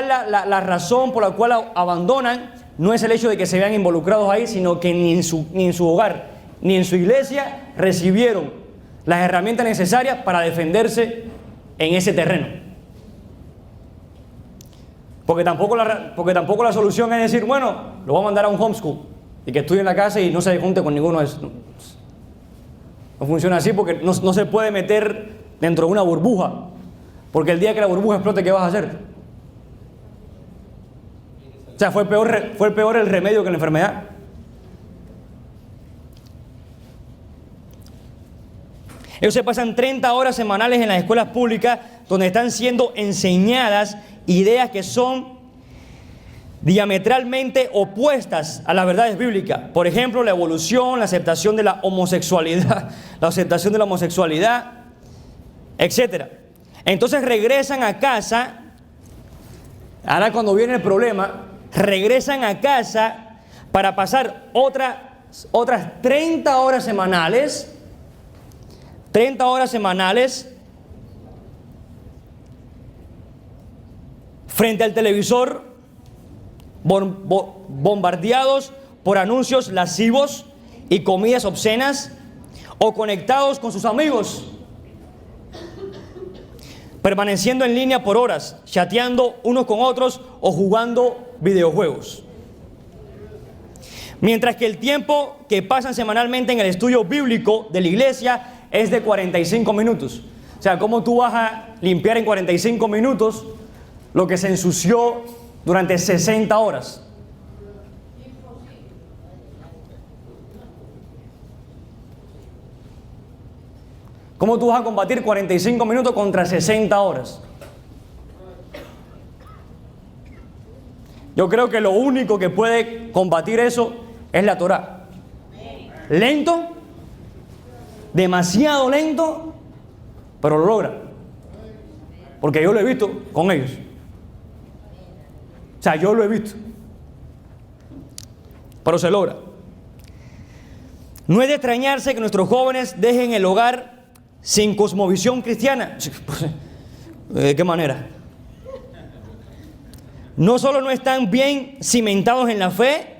la razón por la cual abandonan no es el hecho de que se vean involucrados ahí, sino que ni en su hogar, ni en su iglesia recibieron las herramientas necesarias para defenderse en ese terreno. Porque tampoco la solución es decir, bueno, lo voy a mandar a un homeschool y que estudie en la casa y no se junte con ninguno de esos. No funciona así porque no se puede meter dentro de una burbuja. Porque el día que la burbuja explote, ¿qué vas a hacer? O sea, fue peor el remedio que la enfermedad. Ellos se pasan 30 horas semanales en las escuelas públicas donde están siendo enseñadas ideas que son diametralmente opuestas a las verdades bíblicas. Por ejemplo, la evolución, la aceptación de la homosexualidad, etc. Entonces regresan a casa. Ahora cuando viene el problema, regresan a casa para pasar otras 30 horas semanales frente al televisor, bombardeados por anuncios lascivos y comidas obscenas, o conectados con sus amigos, permaneciendo en línea por horas, chateando unos con otros o jugando videojuegos. Mientras que el tiempo que pasan semanalmente en el estudio bíblico de la iglesia es de 45 minutos. O sea, ¿cómo tú vas a limpiar en 45 minutos lo que se ensució durante 60 horas? ¿Cómo tú vas a combatir 45 minutos contra 60 horas? Yo creo que lo único que puede combatir eso es la Torá. Lento, demasiado lento, pero lo logra. Porque yo lo he visto con ellos. O sea, yo lo he visto. Pero se logra. No es de extrañarse que nuestros jóvenes dejen el hogar sin cosmovisión cristiana. ¿De qué manera? No solo no están bien cimentados en la fe,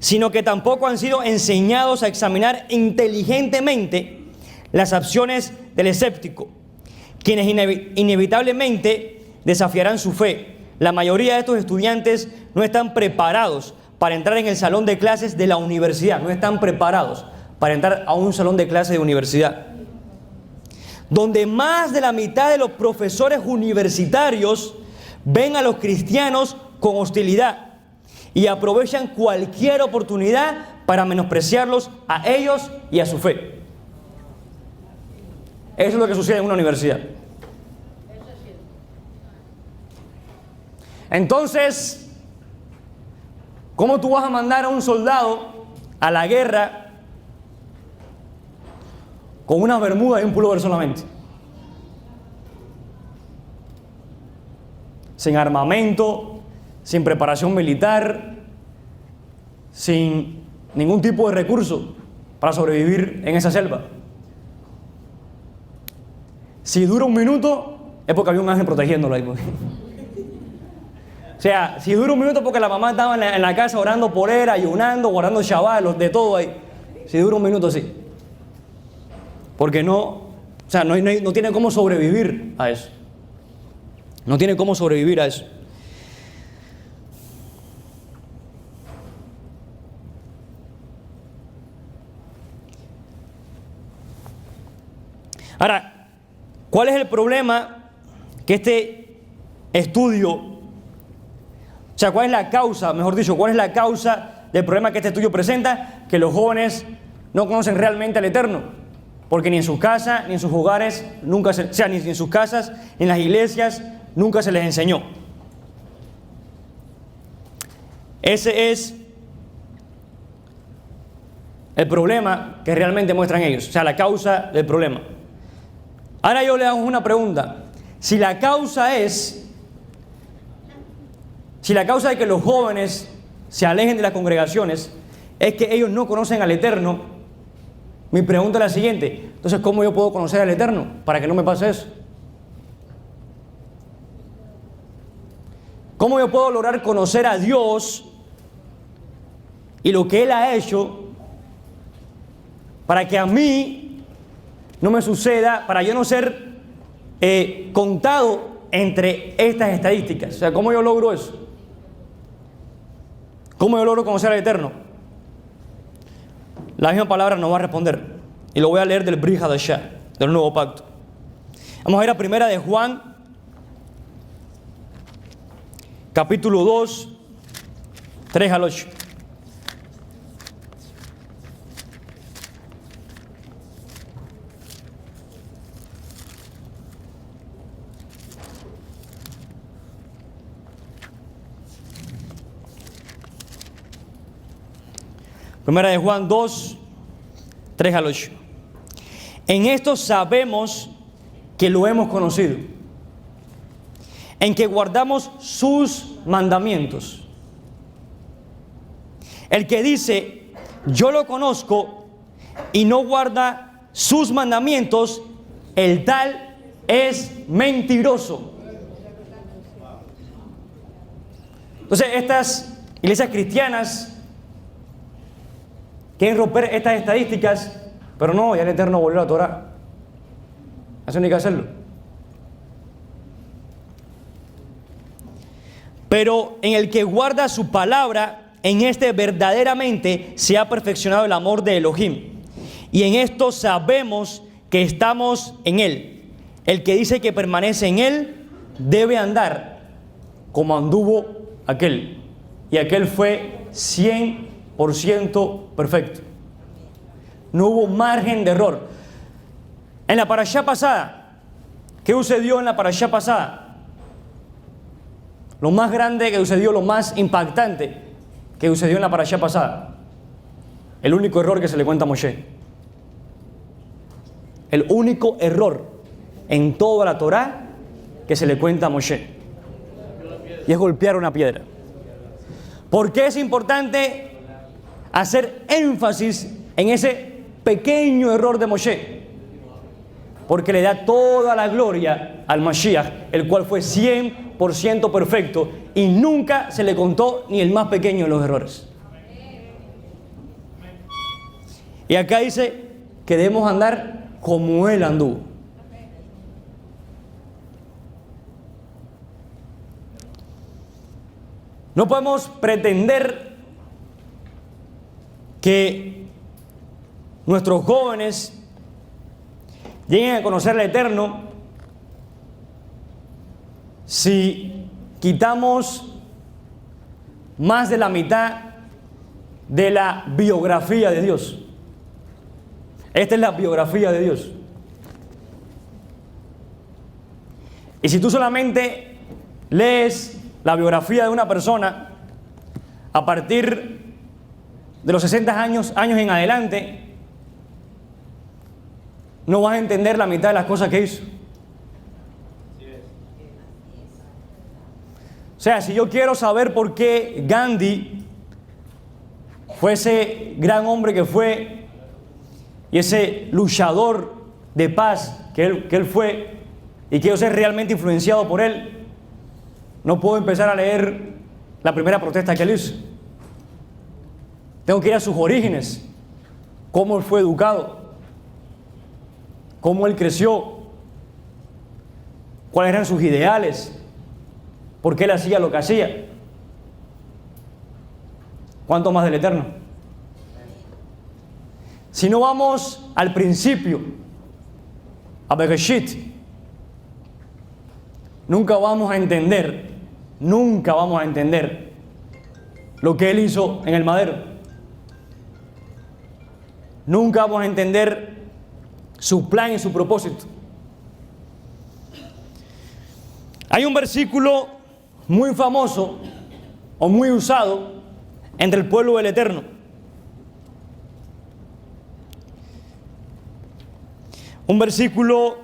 sino que tampoco han sido enseñados a examinar inteligentemente las acciones del escéptico, quienes inevitablemente desafiarán su fe. La mayoría de estos estudiantes no están preparados para entrar en el salón de clases de la universidad, no están preparados para entrar a un salón de clases de universidad, donde más de la mitad de los profesores universitarios ven a los cristianos con hostilidad y aprovechan cualquier oportunidad para menospreciarlos a ellos y a su fe. Eso es lo que sucede en una universidad. Entonces, ¿cómo tú vas a mandar a un soldado a la guerra con una bermuda y un pullover solamente? Sin armamento, sin preparación militar, sin ningún tipo de recurso para sobrevivir en esa selva. Si dura un minuto, es porque había un ángel protegiéndolo ahí. O sea, si dura un minuto porque la mamá estaba en la casa orando por él, ayunando, guardando Shabbat, de todo ahí. Si dura un minuto, sí. Porque no tiene cómo sobrevivir a eso. No tiene cómo sobrevivir a eso. Ahora, ¿cuál es el problema que este estudio, o sea, cuál es la causa, mejor dicho, cuál es la causa del problema que este estudio presenta? Que los jóvenes no conocen realmente al Eterno, porque ni en sus casas, ni en sus hogares, ni en sus casas, ni en las iglesias, nunca se les enseñó. Ese es el problema que realmente muestran ellos, o sea, la causa del problema. Ahora yo le hago una pregunta. Si la causa de que los jóvenes se alejen de las congregaciones es que ellos no conocen al Eterno, mi pregunta es la siguiente: entonces, ¿cómo yo puedo conocer al Eterno para que no me pase eso? ¿Cómo yo puedo lograr conocer a Dios y lo que Él ha hecho para que a mí no me suceda, para yo no ser contado entre estas estadísticas? O sea, ¿cómo yo logro eso? ¿Cómo yo logro conocer al Eterno? La misma palabra nos va a responder. Y lo voy a leer del Brit Hadashah, del Nuevo Pacto. Vamos a ir a Primera de Juan, capítulo 2, 3 al 8. Primera de Juan 2, 3 al 8. En esto sabemos que lo hemos conocido, en que guardamos sus mandamientos. El que dice, yo lo conozco, y no guarda sus mandamientos, el tal es mentiroso. Entonces, estas iglesias cristianas quieren romper estas estadísticas, pero no, ya el Eterno volvió a la Torá. Eso no hay que hacerlo. Pero en el que guarda su palabra, en este verdaderamente se ha perfeccionado el amor de Elohim. Y en esto sabemos que estamos en Él. El que dice que permanece en Él debe andar como anduvo aquel. Y aquel fue 100% perfecto. No hubo margen de error. En la parashá pasada, ¿qué sucedió en la parashá pasada? Lo más grande que sucedió, lo más impactante que sucedió en la parashá pasada. El único error que se le cuenta a Moshe. El único error en toda la Torá que se le cuenta a Moshe. Y es golpear una piedra. ¿Por qué es importante hacer énfasis en ese pequeño error de Moshe? Porque le da toda la gloria al Mashiach, el cual fue 100% perfecto y nunca se le contó ni el más pequeño de los errores. Y acá dice que debemos andar como Él anduvo. No podemos pretender que nuestros jóvenes lleguen a conocer al Eterno si quitamos más de la mitad de la biografía de Dios. Esta es la biografía de Dios. Y si tú solamente lees la biografía de una persona a partir de los 60 años en adelante, no vas a entender la mitad de las cosas que hizo. O sea, si yo quiero saber por qué Gandhi fue ese gran hombre que fue y ese luchador de paz que él fue, y quiero ser realmente influenciado por él, no puedo empezar a leer la primera protesta que él hizo. Tengo que ir a sus orígenes, cómo él fue educado, cómo él creció, cuáles eran sus ideales, por qué él hacía lo que hacía. ¿Cuánto más del Eterno? Si no vamos al principio, a Bereshit, nunca vamos a entender lo que Él hizo en el madero. Nunca vamos a entender su plan y su propósito. Hay un versículo muy famoso o muy usado entre el pueblo del Eterno. Un versículo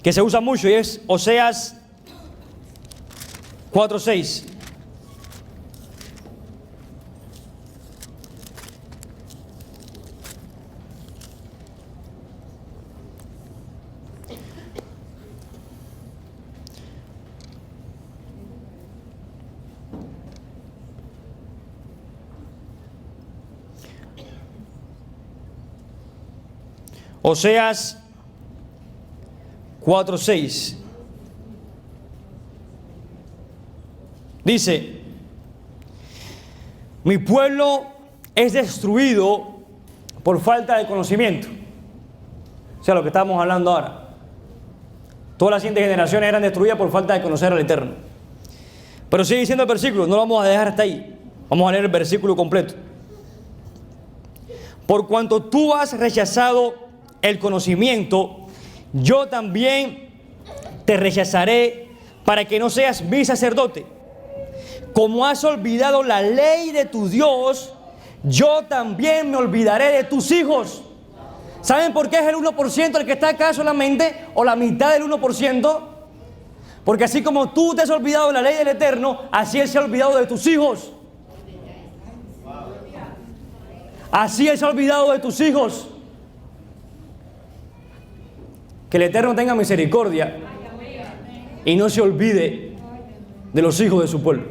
que se usa mucho y es Oseas 4:6. Oseas 4:6 dice: mi pueblo es destruido por falta de conocimiento. O sea, lo que estamos hablando ahora. Todas las siguientes generaciones eran destruidas por falta de conocer al Eterno. Pero sigue diciendo el versículo, no lo vamos a dejar hasta ahí. Vamos a leer el versículo completo. Por cuanto tú has rechazado el conocimiento, yo también te rechazaré para que no seas mi sacerdote. Como has olvidado la ley de tu Dios, yo también me olvidaré de tus hijos. ¿Saben por qué es el 1% el que está acá solamente? O la mitad del 1%. Porque así como tú te has olvidado de la ley del Eterno, así Él se ha olvidado de tus hijos. Así Él se ha olvidado de tus hijos. Que el Eterno tenga misericordia y no se olvide de los hijos de su pueblo.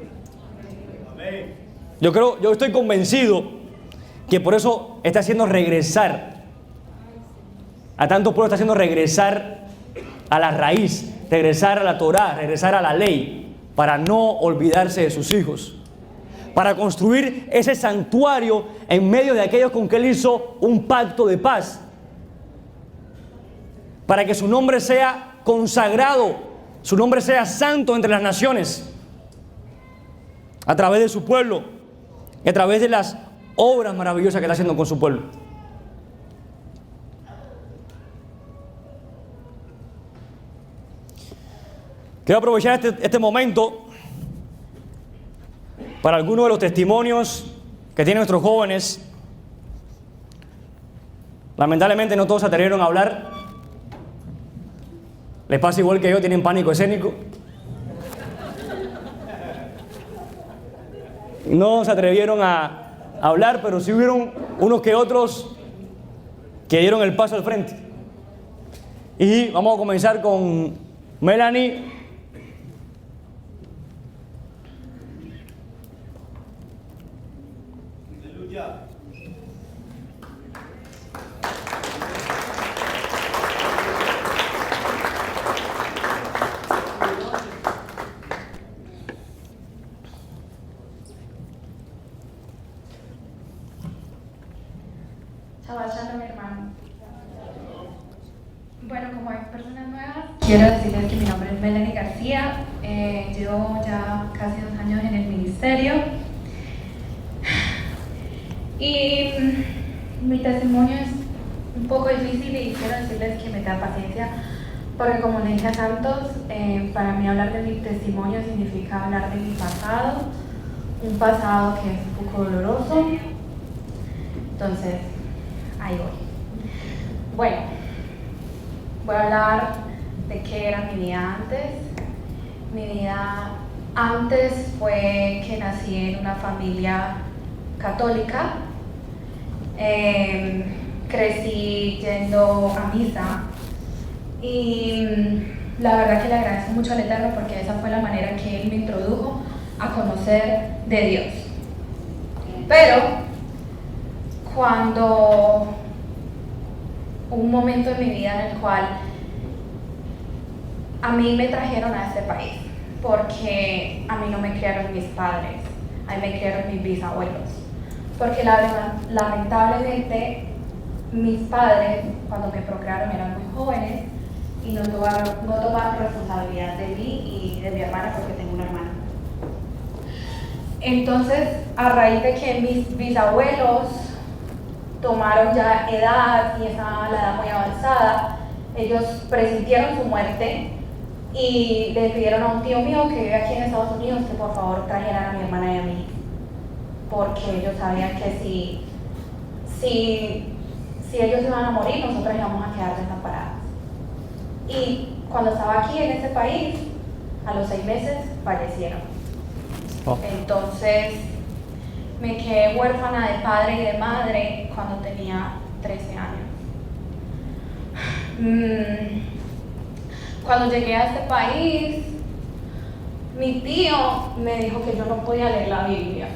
Yo estoy convencido que por eso está haciendo regresar a tanto pueblo, está haciendo regresar a la raíz, regresar a la Torá, regresar a la ley, para no olvidarse de sus hijos, para construir ese santuario en medio de aquellos con que Él hizo un pacto de paz, para que su nombre sea consagrado, su nombre sea santo entre las naciones, a través de su pueblo, y a través de las obras maravillosas que está haciendo con su pueblo. Quiero aprovechar este momento para algunos de los testimonios que tienen nuestros jóvenes. Lamentablemente no todos se atrevieron a hablar. Les pasa igual que yo, tienen pánico escénico. No se atrevieron a hablar, pero sí hubieron unos que otros que dieron el paso al frente. Y vamos a comenzar con Melanie. Shalom, hermano. Bueno, como hay personas nuevas, quiero decirles que mi nombre es Melanie García. Llevo ya casi 2 años en el ministerio. Y mi testimonio es un poco difícil y quiero decirles que me da paciencia, porque como le dije a Santos, para mí hablar de mi testimonio significa hablar de mi pasado, un pasado que es un poco doloroso. Entonces, ahí voy. Bueno, voy a hablar de qué era mi vida antes. Mi vida antes fue que nací en una familia católica. Crecí yendo a misa y la verdad que le agradezco mucho al Eterno porque esa fue la manera en que Él me introdujo a conocer de Dios. Pero cuando hubo un momento en mi vida en el cual a mí me trajeron a este país, porque a mí no me criaron mis padres, a mí me criaron mis bisabuelos, porque lamentablemente mis padres cuando me procrearon eran muy jóvenes y no tomaron responsabilidad de mí y de mi hermana, porque tengo una hermana. Entonces, a raíz de que mis bisabuelos tomaron ya edad y estaban a la edad muy avanzada, ellos presintieron su muerte y le pidieron a un tío mío que vive aquí en Estados Unidos que por favor trajeran a mi hermana y a mí, porque ellos sabían que si ellos iban a morir, nosotros íbamos a quedar desamparadas. Y cuando estaba aquí en este país, a los 6 meses fallecieron. Entonces me quedé huérfana de padre y de madre cuando tenía 13 años. Cuando llegué a este país, mi tío me dijo que yo no podía leer la Biblia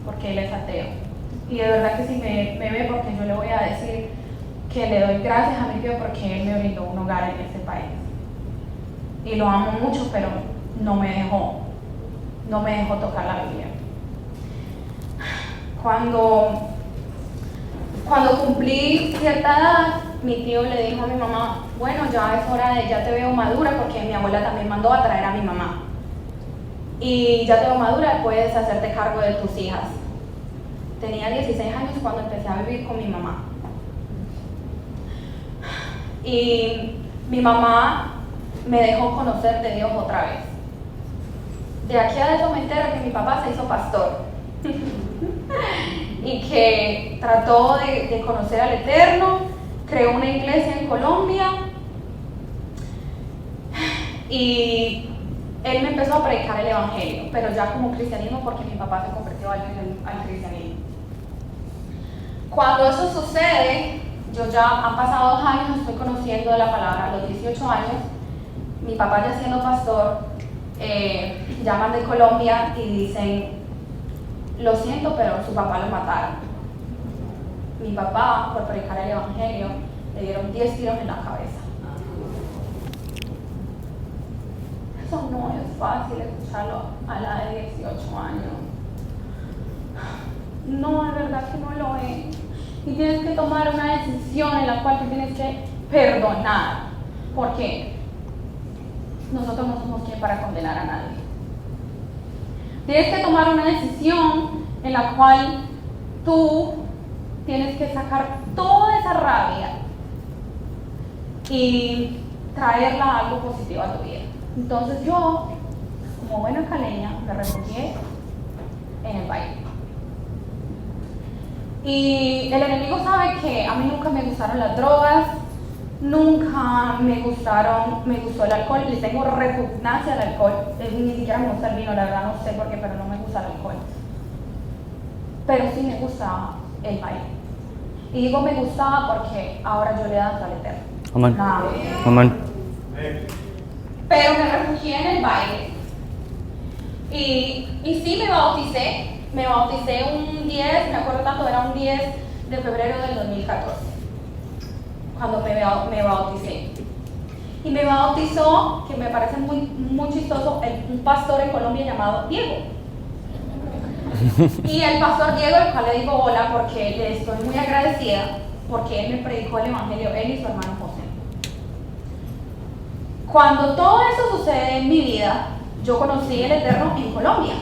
porque él es ateo. Y de verdad que si me ve, porque yo le voy a decir que le doy gracias a mi tío porque él me brindó un hogar en este país. Y lo amo mucho, pero no me dejó tocar la Biblia. Cuando cumplí cierta edad, mi tío le dijo a mi mamá, bueno, ya es hora de, ya te veo madura, porque mi abuela también mandó a traer a mi mamá. y ya te veo madura, puedes hacerte cargo de tus hijas. Tenía 16 años cuando empecé a vivir con mi mamá. Y mi mamá me dejó conocer de Dios otra vez. De aquí a eso me entero que mi papá se hizo pastor y que trató de conocer al Eterno, creó una iglesia en Colombia y él me empezó a predicar el evangelio, pero ya como cristianismo, porque mi papá se convirtió al cristianismo. Cuando eso sucede, yo ya han pasado 2 años, estoy conociendo la palabra. A los 18 años, mi papá ya siendo pastor, llaman de Colombia y dicen: lo siento, pero su papá lo mataron. Mi papá, por predicar el evangelio, le dieron 10 tiros en la cabeza. Eso no es fácil escucharlo a la edad de 18 años. No, de verdad que no lo es. Y tienes que tomar una decisión en la cual tú tienes que perdonar. ¿Por qué? Nosotros no somos quien para condenar a nadie. Tienes que tomar una decisión en la cual tú tienes que sacar toda esa rabia y traerla a algo positivo a tu vida. Entonces yo, como buena caleña, me refugié en el baile. Y el enemigo sabe que a mí nunca me gustaron las drogas, nunca me gustó el alcohol, le tengo repugnancia al alcohol, ni siquiera me gusta el vino, la verdad no sé por qué, pero no me gusta el alcohol. Pero sí me gusta el baile. Y digo me gustaba porque ahora yo le danzo al Eterno. Amén. Nada. Amén. Pero me refugié en el baile. Y sí me bauticé un 10, me acuerdo tanto, era un 10 de febrero del 2014, cuando me bauticé. Y me bautizó, que me parece muy chistoso, un pastor en Colombia llamado Diego. Y el pastor Diego, al cual le digo hola porque le estoy muy agradecida, porque él me predicó el evangelio, él y su hermano José. Cuando todo eso sucede en mi vida, yo conocí el Eterno en Colombia.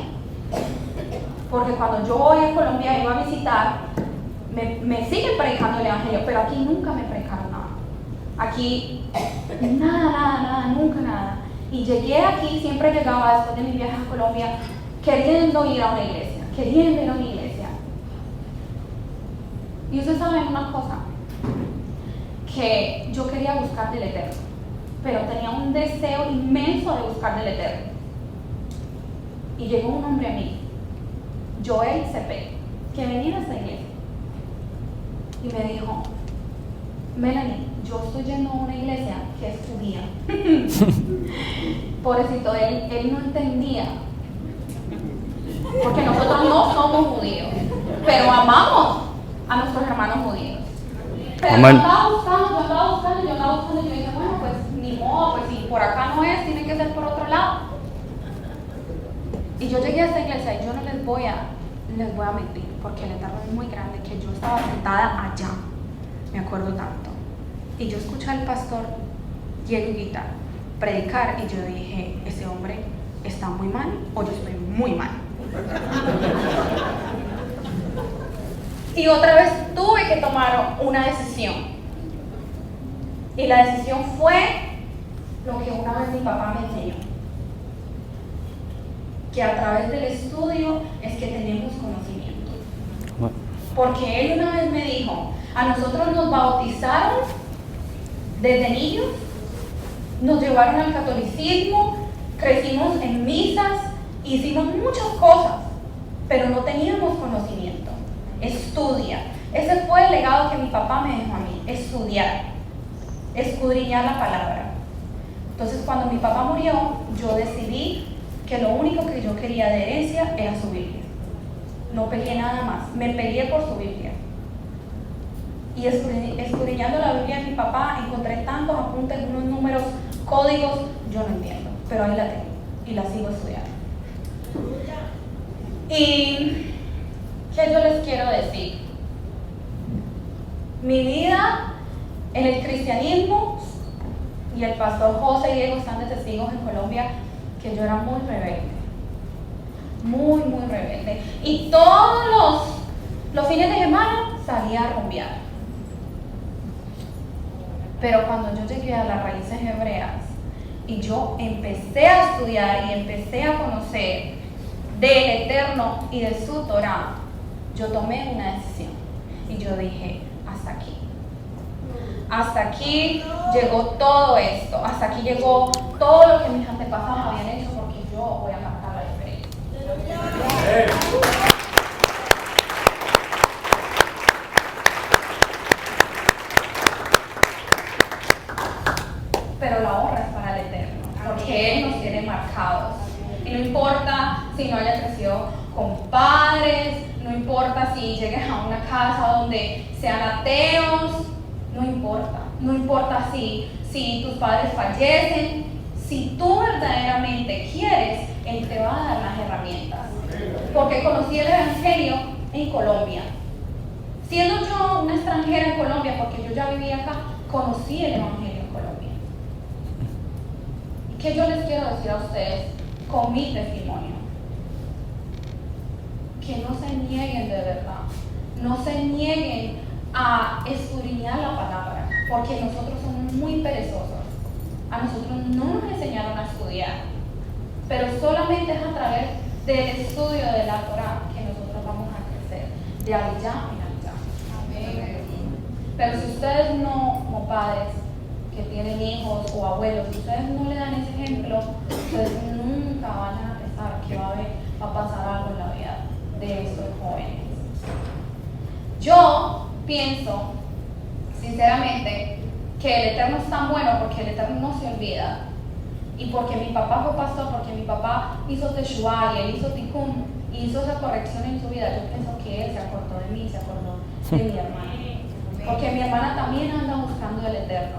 Porque cuando yo voy a Colombia y voy a visitar, me siguen predicando el evangelio, pero aquí nunca me predicaron nada. Aquí nada, nunca nada. Y llegué aquí, siempre llegaba después de mi viaje a Colombia, queriendo ir a una iglesia. Y ustedes saben una cosa, que yo quería buscar del Eterno, pero tenía un deseo inmenso de buscar del Eterno. Y llegó un hombre a mí, Joel Cepeda, que venía a esta iglesia, y me dijo: Melanie, yo estoy yendo a una iglesia que es judía. Pobrecito, él no entendía, porque nosotros no somos judíos, pero amamos a nuestros hermanos judíos. Pero yo andaba buscando, y yo dije: bueno, pues ni modo, pues si por acá no es, tiene que ser por otro lado. Y yo llegué a esta iglesia y yo no les voy a mentir, porque el Eterno es muy grande, que yo estaba sentada allá, me acuerdo tanto, y yo escuché al pastor Diego Guitar predicar, y yo dije: ese hombre está muy mal, o yo estoy muy mal. Y otra vez tuve que tomar una decisión, y la decisión fue lo que una vez mi papá me enseñó, que a través del estudio es que tenemos conocimiento. Porque él una vez me dijo: a nosotros nos bautizaron desde niños, nos llevaron al catolicismo, crecimos en misas, hicimos muchas cosas, pero no teníamos conocimiento. Estudia. Ese fue el legado que mi papá me dejó a mí: estudiar, escudriñar la palabra. Entonces, cuando mi papá murió, yo decidí que lo único que yo quería de herencia era su Biblia. No peleé nada más, me peleé por su Biblia. Y escudriñando la Biblia de mi papá, encontré tantos apuntes, unos números, códigos, yo no entiendo, pero ahí la tengo y la sigo estudiando. Y ¿qué yo les quiero decir? Mi vida en el cristianismo, y el pastor José y Diego están de testigos en Colombia, que yo era muy rebelde. muy, muy rebelde. Y todos los fines de semana salía a rumbear. Pero cuando yo llegué a las raíces hebreas y yo empecé a estudiar y empecé a conocer del Eterno y de su Torah, yo tomé una decisión y yo dije, hasta aquí. Hasta aquí llegó todo esto, hasta aquí llegó todo lo que mis antepasados habían hecho, porque yo voy a marcar la diferencia. Pero la honra es para el Eterno, porque Él nos tiene marcados. Y no importa si no haya crecido con padres, no importa si llegues a una casa donde sean ateos, no importa si tus padres fallecen, si tú verdaderamente quieres, Él te va a dar las herramientas. Porque conocí el Evangelio en Colombia. Siendo yo una extranjera en Colombia, porque yo ya vivía acá, conocí el Evangelio en Colombia. ¿Y qué yo les quiero decir a ustedes con mi testimonio? Que no se nieguen de verdad, no se nieguen a escudriñar la palabra, porque nosotros somos muy perezosos. A nosotros no nos enseñaron a estudiar, pero solamente es a través del estudio de la Torah que nosotros vamos a crecer, de allá en allá. Amén. Pero si ustedes no, como padres que tienen hijos o abuelos, si ustedes no le dan ese ejemplo, ustedes nunca van a pensar que va a pasar algo en la vida de estos jóvenes. Yo pienso, sinceramente, que el Eterno es tan bueno porque el Eterno no se olvida. Y porque mi papá fue pastor, porque mi papá hizo Teshuvah y él hizo Tikkun y hizo esa corrección en su vida, yo pienso que él se acordó de mí, se acordó de mi hermana. Porque mi hermana también anda buscando el Eterno.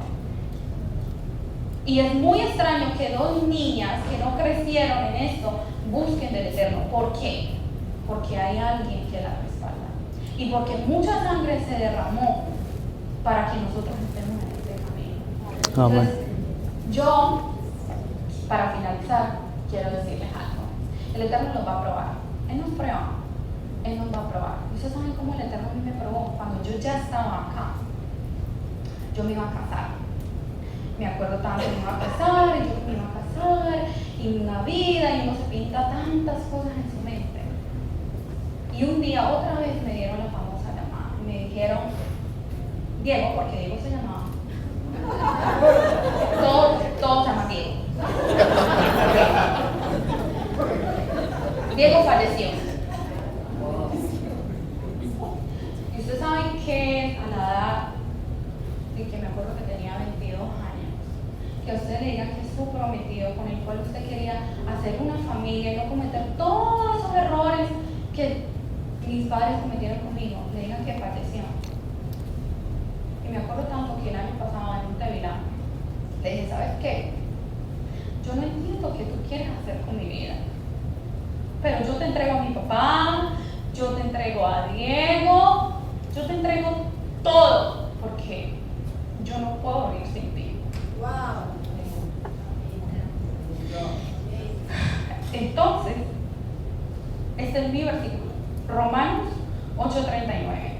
Y es muy extraño que dos niñas que no crecieron en esto busquen del Eterno. ¿Por qué? Porque hay alguien que la respalda. Y porque mucha sangre se derramó para que nosotros estemos en este camino. Amén. Entonces, yo, para finalizar, quiero decirles algo. El Eterno nos va a probar. Él nos prueba. Él nos va a probar. ¿Y ustedes saben cómo el Eterno a mí me probó? Cuando yo ya estaba acá, yo me iba a casar. Me acuerdo tanto, me iba a casar, y yo me iba a casar, y una vida, y uno se pinta tantas cosas en su mente. Y un día, otra vez, me dieron la famosa llamada. Me dijeron, Diego, porque Diego se llamaba. Todos se llaman Diego. Diego falleció. Y ustedes saben que a la edad de que me acuerdo que tenía 22 años, que a usted le diga que es su prometido con el cual usted quería hacer una familia y no cometer todos esos errores que mis padres cometieron conmigo, le digan que falleció. Y me acuerdo tanto que el año pasado en un Tevilá le dije, ¿sabes qué? Yo no entiendo qué tú quieres hacer con mi vida, pero yo te entrego a mi papá, yo te entrego a Diego, yo te entrego todo, porque yo no puedo vivir sin ti. Wow. Entonces, este es mi versículo, Romanos 8:39.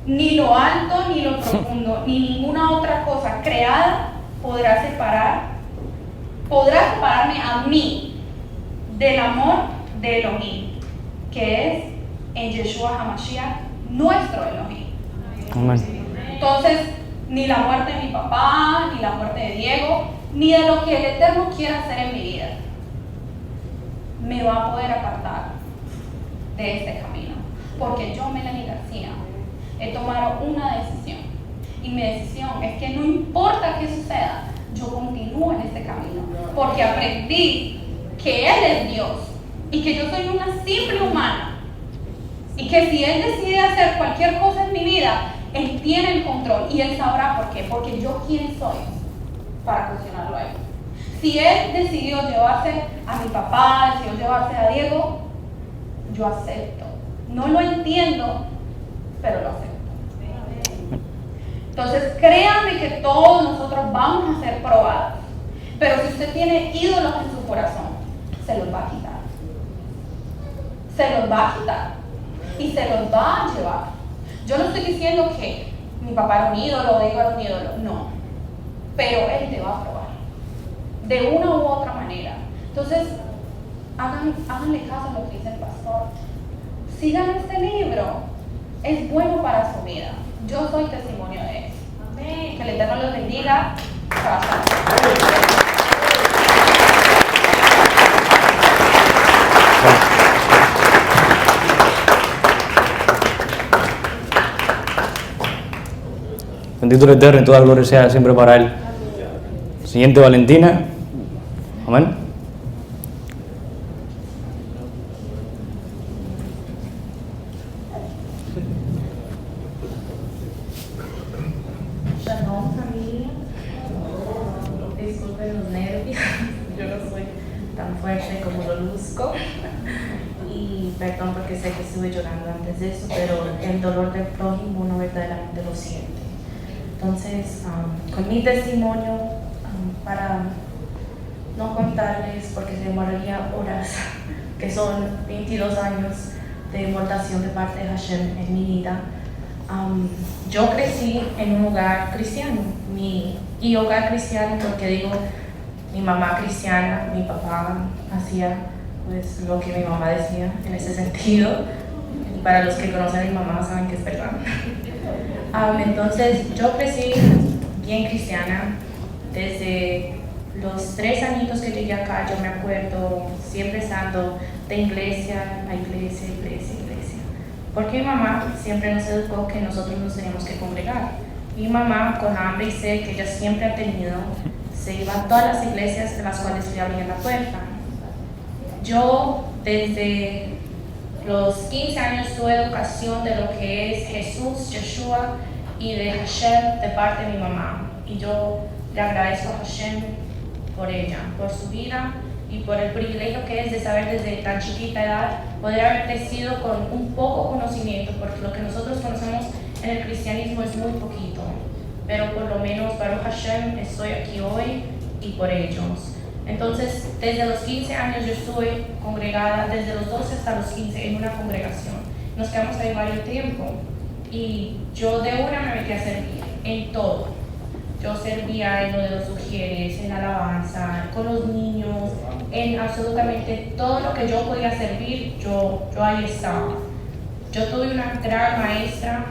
Ni lo alto, ni lo profundo, ni ninguna otra cosa creada podrá separarme a mí del amor de Elohim, que es en Yeshua HaMashiach, nuestro Elohim. Amén. Entonces, ni la muerte de mi papá, ni la muerte de Diego, ni de lo que el Eterno quiera hacer en mi vida, me va a poder apartar de este camino. Porque yo, Melanie García, he tomado una decisión. Y mi decisión es que no importa qué suceda, yo continúo en este camino. Porque aprendí que Él es Dios y que yo soy una simple humana. Y que si Él decide hacer cualquier cosa en mi vida, Él tiene el control y Él sabrá por qué. Porque yo, ¿quién soy para cuestionarlo a Él? Si Él decidió llevarse a mi papá, decidió llevarse a Diego, yo acepto. No lo entiendo, pero lo acepto. Entonces, créanme que todos nosotros vamos a ser probados. Pero si usted tiene ídolos en su corazón, se los va a quitar. se los va a quitar y se los va a llevar. Yo no estoy diciendo que mi papá era un ídolo o Diego era un ídolo, no. Pero Él te va a probar, de una u otra manera. Entonces, háganle caso a lo que dice el pastor. Sigan este libro, es bueno para su vida. Yo soy testimonio de eso. Amén. Que el Eterno los bendiga. Bendito el Eterno y toda gloria sea siempre para Él. Siguiente, Valentina. Amén. Shalom, familia. Disculpen los nervios, yo no soy tan fuerte como lo luzco. Y perdón porque sé que estuve llorando antes de eso, pero el dolor del prójimo uno verdaderamente lo siente. Entonces, con mi testimonio, para no contarles porque se demoraría horas, que son 22 años de exhortación de parte de Hashem en mi vida. Yo crecí en un hogar cristiano, y hogar cristiano porque digo, mi mamá cristiana, mi papá hacía pues lo que mi mamá decía en ese sentido, y para los que conocen a mi mamá saben que es verdad. Entonces yo crecí bien cristiana, desde los 3 añitos que llegué acá, yo me acuerdo siempre estando de iglesia a iglesia, porque mi mamá siempre nos educó que nosotros nos teníamos que congregar. Mi mamá, con hambre y sed que ella siempre ha tenido, se iba a todas las iglesias de las cuales le abrían la puerta. Yo desde los 15 años tuve educación de lo que es Jesús, Yeshua y de Hashem de parte de mi mamá. Y yo le agradezco a Hashem por ella, por su vida y por el privilegio que es de saber desde tan chiquita edad poder haber crecido con un poco conocimiento, porque lo que nosotros conocemos en el cristianismo es muy poquito. Pero por lo menos, Baruch Hashem, estoy aquí hoy y por ellos. Entonces, desde los 15 años yo estuve congregada, desde los 12 hasta los 15 en una congregación. Nos quedamos ahí varios tiempo y yo de una me metí a servir en todo. Yo servía en lo de los sugieres, en alabanza, con los niños, en absolutamente todo lo que yo podía servir, yo ahí estaba. Yo tuve una gran maestra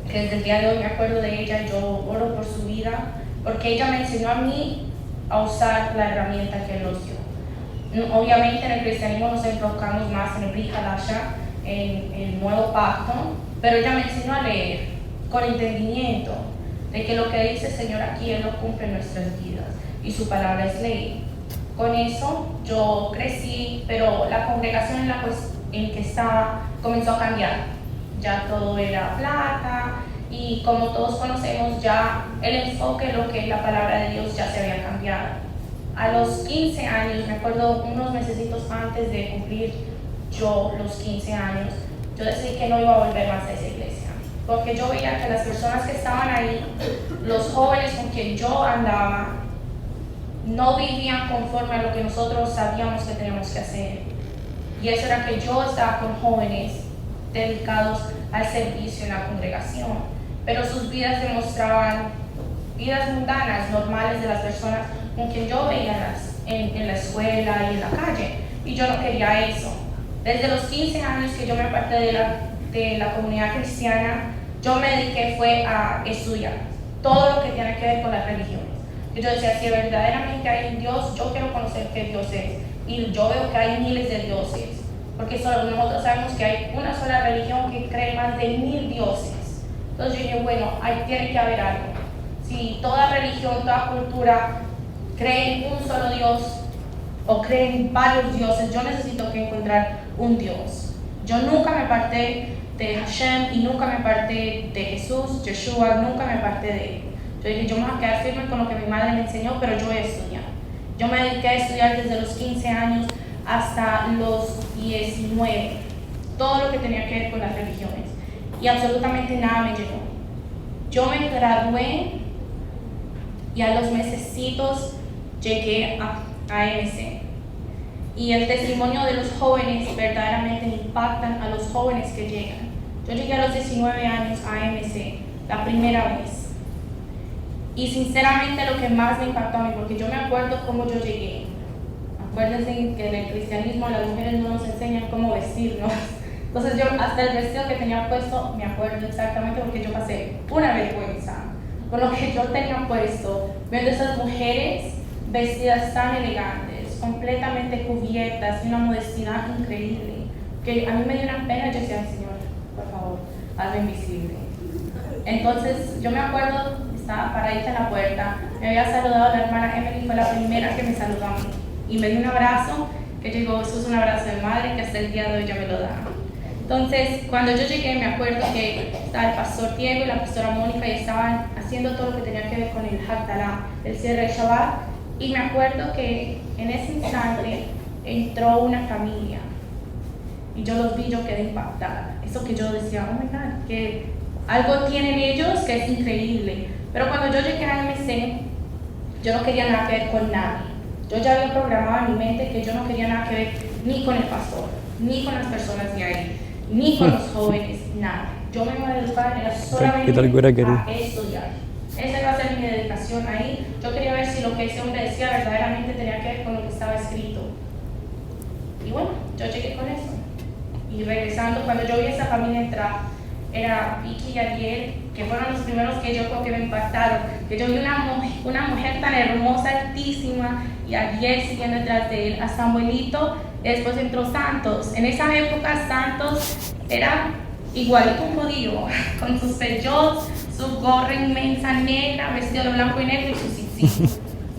que desde el día de hoy me acuerdo de ella, yo oro por su vida, porque ella me enseñó a mí a usar la herramienta que Él nos dio. Obviamente en el cristianismo nos enfocamos más en el Brit Hadasha, en el nuevo pacto, pero ella me enseñó a leer con entendimiento de que lo que dice el Señor aquí Él lo cumple en nuestras vidas y su palabra es ley. Con eso yo crecí, pero la congregación en que estaba comenzó a cambiar. Ya todo era plata y como todos conocemos ya el enfoque, lo que es la palabra de Dios ya se había cambiado. A los 15 años, me acuerdo unos mesecitos antes de cumplir yo los 15 años, yo decidí que no iba a volver más a esa iglesia, porque yo veía que las personas que estaban ahí, los jóvenes con quien yo andaba, no vivían conforme a lo que nosotros sabíamos que teníamos que hacer. Y eso era que yo estaba con jóvenes dedicados al servicio en la congregación, pero sus vidas demostraban vidas mundanas, normales de las personas con quien yo veía en la escuela y en la calle, y yo no quería eso. Desde los 15 años que yo me aparté de la comunidad cristiana, yo me dediqué fue a estudiar todo lo que tiene que ver con las religiones. Yo decía, si verdaderamente hay un Dios, yo quiero conocer qué Dios es, y yo veo que hay miles de dioses, porque solo nosotros sabemos que hay una sola religión que cree más de 1000 dioses. Entonces yo dije, bueno, ahí tiene que haber algo. Si toda religión, toda cultura cree en un solo Dios o cree en varios dioses, yo necesito que encontrar un Dios. Yo nunca me aparté de Hashem y nunca me aparté de Jesús, Yeshua, nunca me aparté de él. Yo dije, yo me voy a quedar firme con lo que mi madre me enseñó, pero yo voy a estudiar. Yo me dediqué a estudiar desde los 15 años hasta los 19, todo lo que tenía que ver con las religiones, y absolutamente nada me llegó. Yo me gradué y a los mesecitos llegué a MC, Y el testimonio de los jóvenes verdaderamente impactan a los jóvenes que llegan. Yo llegué a los 19 años a AMC, la primera vez. Y sinceramente lo que más me impactó a mí, porque yo me acuerdo cómo yo llegué. Acuérdense que en el cristianismo las mujeres no nos enseñan cómo vestirnos. Entonces yo hasta el vestido que tenía puesto me acuerdo exactamente porque yo pasé una vergüenza con lo que yo tenía puesto, viendo esas mujeres vestidas tan elegantes, completamente cubiertas y una modestia increíble, que a mí me dio una pena. Yo decía, Señor, por favor, hazme invisible. Entonces yo me acuerdo, estaba paradita en la puerta, me había saludado la hermana Emily, fue la primera que me saludó a mí y me dio un abrazo que llegó, eso es un abrazo de madre que hasta el día de hoy ya me lo da. Entonces, cuando yo llegué, me acuerdo que estaba el pastor Diego y la pastora Mónica y estaban haciendo todo lo que tenía que ver con el Haftarah, el cierre del Shabbat, y me acuerdo que en ese instante entró una familia y yo los vi, yo quedé impactada. Eso que yo decía, oh my God, que algo tienen ellos que es increíble. Pero cuando yo llegué a MC, yo no quería nada que ver con nadie. Yo ya había programado en mi mente que yo no quería nada que ver ni con el pastor, ni con las personas de ahí, ni con los jóvenes, nada. Yo me iba a dedicar era solamente a estudiar. Esa iba a ser mi dedicación ahí. Yo quería ver si lo que ese hombre decía verdaderamente tenía que ver con lo que estaba escrito. Y bueno, yo llegué con eso. Y regresando, cuando yo vi a esa familia entrar, era Vicky y Ariel, que fueron los primeros que yo creo que me impactaron. Que yo vi una mujer tan hermosa, altísima, y Ariel siguiendo detrás de él, a Samuelito. Después entró Santos. En esa época Santos era igualito un judío, con sus pellos, su gorra inmensa negra, vestido de blanco y negro y su zitzit.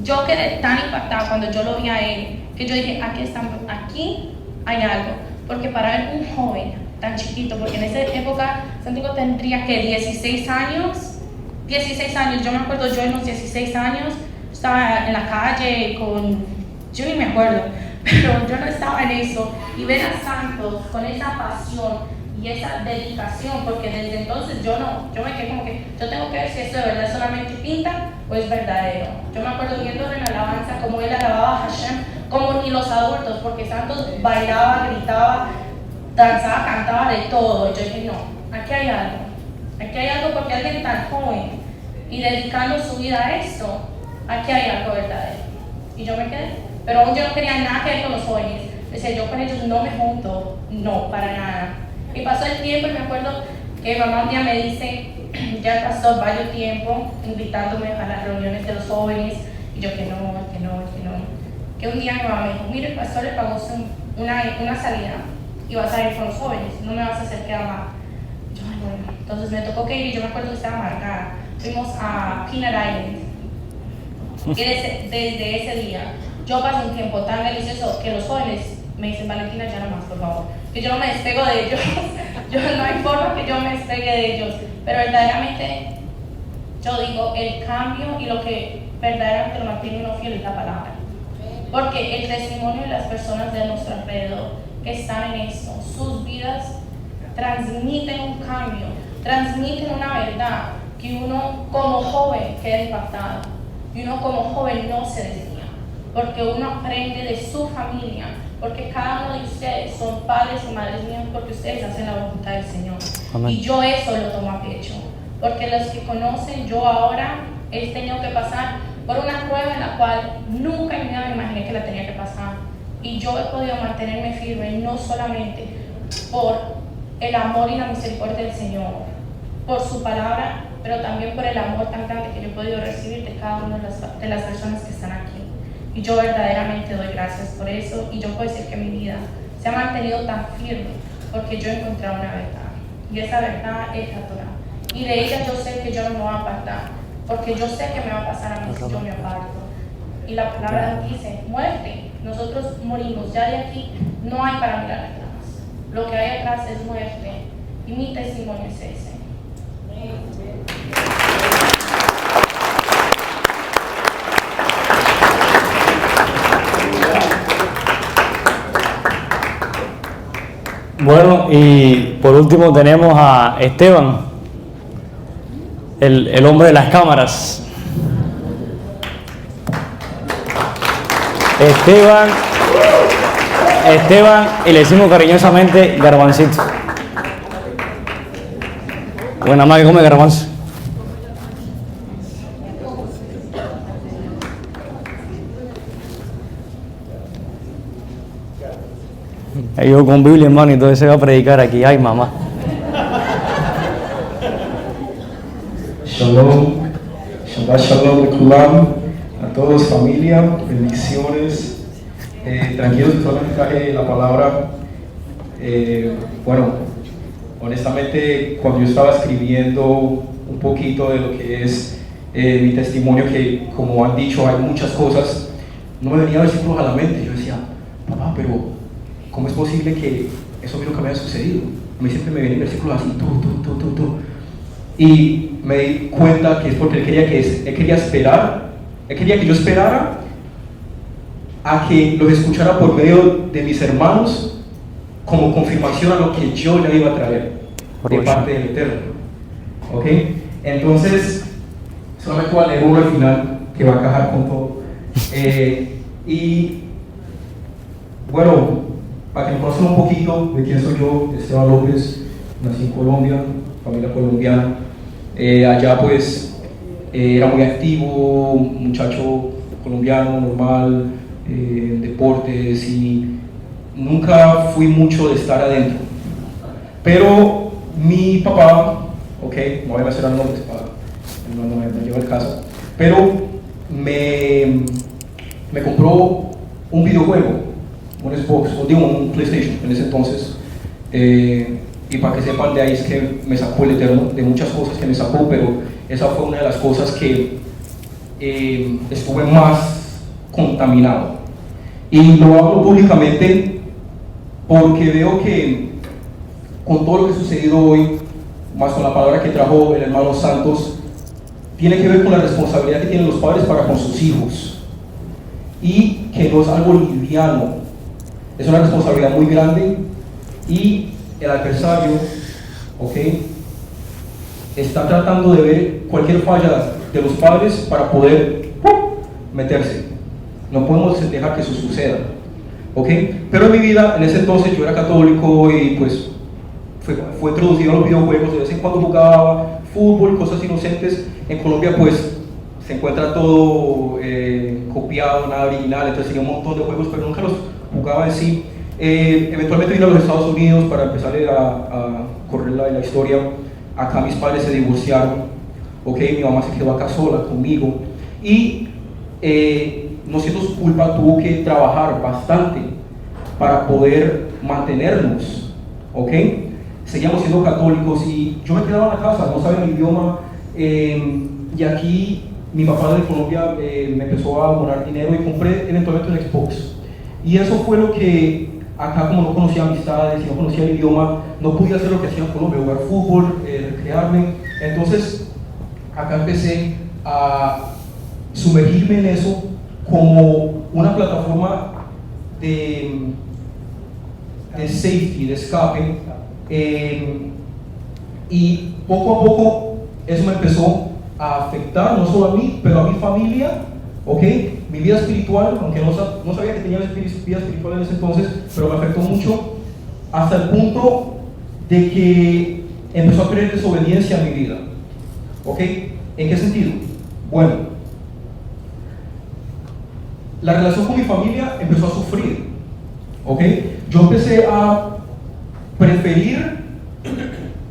Yo quedé tan impactada cuando yo lo vi a él, que yo dije, aquí hay algo. Porque para él un joven tan chiquito, porque en esa época Santiago tendría que 16 años, yo me acuerdo, yo en los 16 años estaba en la calle yo ni me acuerdo, pero yo no estaba en eso, y ver a Santos con esa pasión y esa dedicación, porque desde entonces yo me quedé como que, yo tengo que ver si esto de verdad solamente pinta o es verdadero. Yo me acuerdo viéndolo en la alabanza, como él alababa a Hashem, como ni los adultos, porque Santos bailaba, gritaba, danzaba, cantaba, de todo. Y yo dije, no, aquí hay algo porque alguien tan joven y dedicando su vida a esto, aquí hay algo verdadero. Y yo me quedé, pero aún yo no quería nada que ver con los jóvenes. Decía, yo con ellos no me junto, no, para nada. Y pasó el tiempo y me acuerdo que mamá un día me dice, ya pasó varios tiempo invitándome a las reuniones de los jóvenes, y yo que no. Que un día mi mamá me dijo, mire, el pastor le pagó una salida y vas a ir con los jóvenes, no me vas a hacer quedar mal. Yo, ay, bueno, entonces me tocó que ir y yo me acuerdo que estaba marcada. Fuimos a Peanut Island. Y desde ese día yo pasé un tiempo tan delicioso que los jóvenes me dicen, Valentina, ya no más, por favor, que yo no me despego de ellos. No hay forma que yo me despegue de ellos, pero verdaderamente yo digo, el cambio y lo que verdaderamente lo mantiene uno fiel es la palabra, porque el testimonio de las personas de nuestro alrededor que están en esto, sus vidas transmiten un cambio, transmiten una verdad que uno como joven queda impactado, y uno como joven no se desvía, porque uno aprende de su familia, porque cada uno de ustedes son padres y madres mías, porque ustedes hacen la voluntad del Señor. Amén. Y yo eso lo tomo a pecho, porque los que conocen, yo ahora he tenido que pasar por una prueba en la cual nunca en mi vida me imaginé que la tenía que pasar, y yo he podido mantenerme firme, no solamente por el amor y la misericordia del Señor, por su palabra, pero también por el amor tan grande que yo he podido recibir de cada una de las personas que están aquí. Y yo verdaderamente doy gracias por eso, y yo puedo decir que mi vida se ha mantenido tan firme porque yo he encontrado una verdad, y esa verdad es la Torah, y de ella yo sé que yo no me voy a apartar, porque yo sé que me va a pasar a mí si yo me aparto. Y la palabra dice, muerte, nosotros morimos, ya de aquí no hay para mirar atrás, lo que hay atrás es muerte, y mi testimonio es ese. Bueno, y por último tenemos a Esteban, el hombre de las cámaras. Esteban Esteban y le decimos cariñosamente Garbancito. Buena más que come garbanzo. Yo con Biblia en mano y todo se va a predicar aquí. Ay, mamá. Shalom, Shabbat Shalom Kulam, a todos familia, bendiciones. Tranquilos que solamente traje la palabra. Bueno, honestamente, cuando yo estaba escribiendo un poquito de lo que es mi testimonio, que como han dicho, hay muchas cosas, no me venían versículos a la mente. Yo decía, papá, pero ¿cómo es posible que eso mismo que me haya sucedido? A mí siempre me vienen versículos así, tú. Y me di cuenta que es porque él quería que yo esperara a que los escuchara por medio de mis hermanos como confirmación a lo que yo ya iba a traer de parte del Eterno. ¿Ok? Entonces, solamente voy a leer uno al final que va a encajar con todo. Y bueno, para que me conozcan un poquito de quién soy yo, Esteban López, nací en Colombia, familia colombiana. Allá pues era muy activo, un muchacho colombiano, normal, deportes, y nunca fui mucho de estar adentro. Pero mi papá, ok, no voy a mencionar nombres para no me lleva el caso, pero me compró un videojuego, un Xbox, o digo un PlayStation en ese entonces. Y para que sepan, de ahí es que me sacó el Eterno, de muchas cosas que me sacó, pero esa fue una de las cosas que estuve más contaminado. Y lo hablo públicamente porque veo que con todo lo que ha sucedido hoy, más con la palabra que trajo el hermano Santos, tiene que ver con la responsabilidad que tienen los padres para con sus hijos. Y que no es algo liviano, es una responsabilidad muy grande, y el adversario, ¿ok?, está tratando de ver cualquier falla de los padres para poder meterse. No podemos dejar que eso suceda, ¿ok? Pero en mi vida, en ese entonces, yo era católico y pues fue introducido a los videojuegos. De vez en cuando jugaba fútbol, cosas inocentes. En Colombia pues se encuentra todo copiado, nada original, entonces tenía un montón de juegos, pero nunca los jugaba en sí. Eventualmente vine a los Estados Unidos para empezar a correr la historia. Acá mis padres se divorciaron, ¿ok? Mi mamá se quedó acá sola conmigo, y no siendo su culpa, tuvo que trabajar bastante para poder mantenernos, ¿ok? Seguíamos siendo católicos y yo me quedaba en la casa, no sabía el idioma, y aquí mi papá de Colombia me empezó a donar dinero y compré eventualmente un Xbox. Y eso fue lo que acá, como no conocía amistades y no conocía el idioma, no podía hacer lo que hacía en Colombia, jugar fútbol, recrearme. Entonces acá empecé a sumergirme en eso como una plataforma de safety, de escape, y poco a poco eso me empezó a afectar, no solo a mí, pero a mi familia, ¿ok? Mi vida espiritual, aunque no sabía que tenía vida espiritual en ese entonces, pero me afectó mucho, hasta el punto de que empezó a creer desobediencia en mi vida, ¿ok? ¿En qué sentido? Bueno, la relación con mi familia empezó a sufrir, ¿ok? Yo empecé a preferir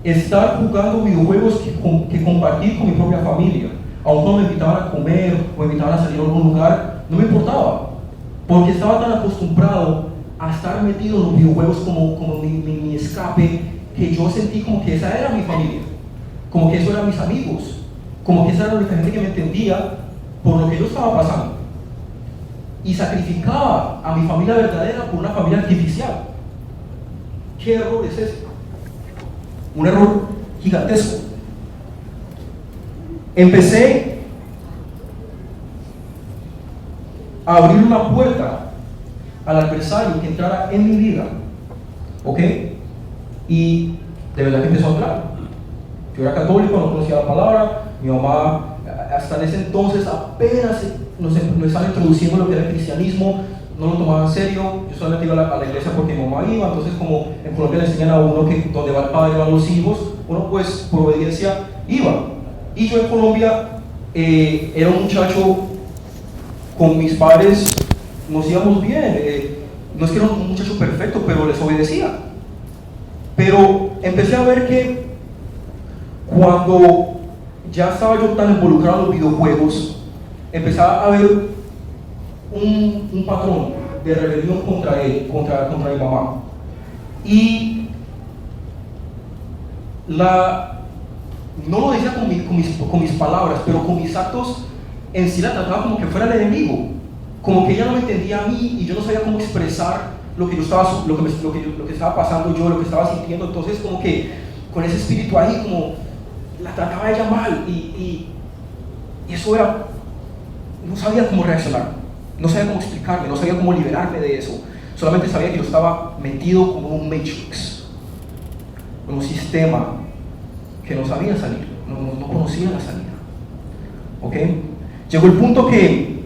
estar jugando videojuegos que compartir con mi propia familia. Aun cuando me invitaban a comer o me invitaban a salir a algún lugar, no me importaba, porque estaba tan acostumbrado a estar metido en los videojuegos como mi escape, que yo sentí como que esa era mi familia, como que eso eran mis amigos, como que esa era la única gente que me entendía por lo que yo estaba pasando, y sacrificaba a mi familia verdadera por una familia artificial. ¿Qué error es ese? Un error gigantesco. Empecé a abrir una puerta al adversario que entrara en mi vida, ¿ok? Y de verdad que empezó a entrar. Yo era católico, no conocía la palabra. Mi mamá, hasta en ese entonces, apenas nos estaba introduciendo lo que era el cristianismo. no lo tomaba en serio. Yo solamente iba a la iglesia porque mi mamá iba. Entonces, como en Colombia le enseñan a uno que donde va el padre van los hijos, uno pues por obediencia iba. Y yo en Colombia era un muchacho, con mis padres nos íbamos bien. No es que era un muchacho perfecto, pero les obedecía. Pero empecé a ver que cuando ya estaba yo tan involucrado en los videojuegos, empezaba a ver un patrón de rebelión contra él, contra mi mamá. Y no lo decía con mis palabras, pero con mis actos en sí la trataba como que fuera el enemigo, como que ella no me entendía a mí y yo no sabía cómo expresar lo que estaba pasando yo, lo que estaba sintiendo. Entonces como que con ese espíritu ahí, como la trataba a ella mal, y eso era, no sabía cómo reaccionar, no sabía cómo explicarme, no sabía cómo liberarme de eso. Solamente sabía que yo estaba metido como un matrix, en un sistema que no sabía salir, no conocía la salida. ¿Ok? Llegó el punto que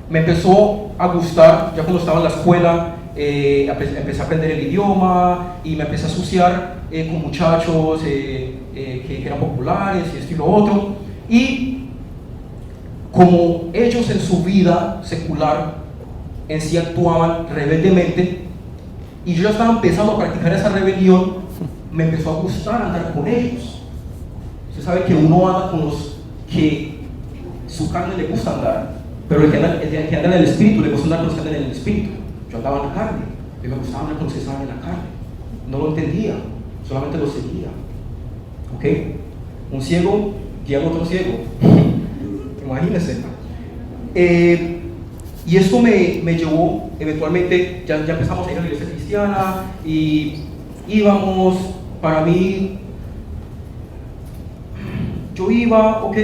me empezó a gustar, ya cuando estaba en la escuela, empecé a aprender el idioma y me empecé a asociar con muchachos que eran populares y esto y lo otro. Y como ellos en su vida secular en sí actuaban rebeldemente, y yo ya estaba empezando a practicar esa rebelión, me empezó a gustar andar con ellos. Usted sabe que uno anda con los que su carne le gusta andar, pero el que anda en el espíritu le gusta andar con los que andan en el espíritu. Yo andaba en la carne, a mí me gustaba andar con los que estaban en la carne. No lo entendía, solamente lo seguía. ¿Ok? Un ciego guía a otro ciego. Imagínense. Y esto me llevó, eventualmente, ya empezamos a ir a la iglesia cristiana y íbamos. Para mí, yo iba, ok,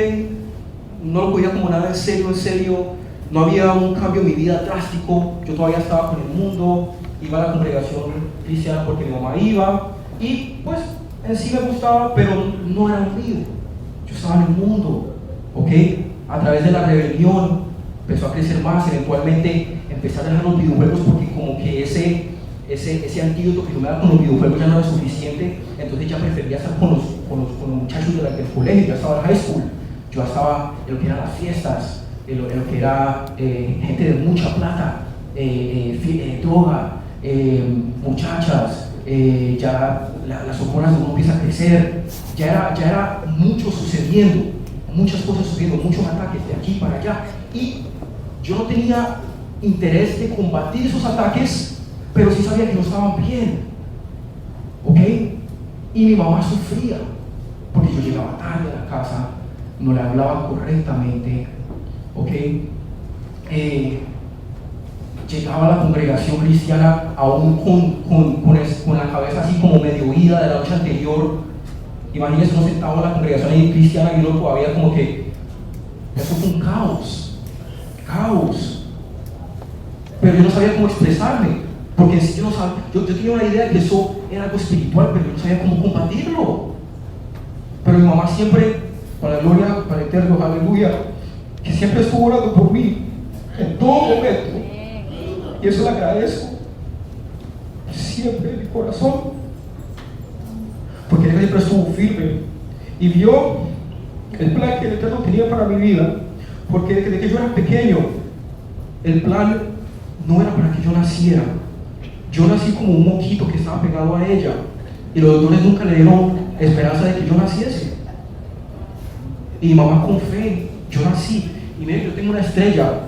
no lo cogía como nada en serio, no había un cambio en mi vida drástico, yo todavía estaba con el mundo, iba a la congregación cristiana porque mi mamá iba, y pues en sí me gustaba, pero no era mío, yo estaba en el mundo, ok. A través de la rebelión empezó a crecer más, eventualmente empecé a dejar los videojuegos porque como que ese antídoto que yo me daba con los videojuegos ya no era suficiente. Entonces ya prefería estar con los muchachos del colegio. Ya estaba en high school, yo estaba en lo que eran las fiestas, en lo que era gente de mucha plata, droga, muchachas, ya las hormonas de uno empiezan a crecer, ya era mucho sucediendo, muchas cosas sucediendo, muchos ataques de aquí para allá, y yo no tenía interés de combatir esos ataques, pero sí sabía que no estaban bien, ¿ok? Y mi mamá sufría, porque yo llegaba tarde a la casa, no le hablaba correctamente, ¿ok? Llegaba a la congregación cristiana aún con la cabeza así como medio ida de la noche anterior. Imagínense uno sentado en la congregación cristiana y uno todavía como que, eso fue un caos, pero yo no sabía cómo expresarme. Porque yo no sabía, yo tenía una idea de que eso era algo espiritual, pero yo no sabía cómo combatirlo. Pero mi mamá siempre, para la gloria, para el eterno, aleluya, que siempre estuvo orando por mí en todo momento. Y eso le agradezco siempre en mi corazón, porque ella siempre estuvo firme y vio el plan que el eterno tenía para mi vida. Porque desde que yo era pequeño, el plan no era para que yo naciera. Yo nací como un moquito que estaba pegado a ella, y los doctores nunca le dieron esperanza de que yo naciese. Y mi mamá, con fe, yo nací. Y miren, yo tengo una estrella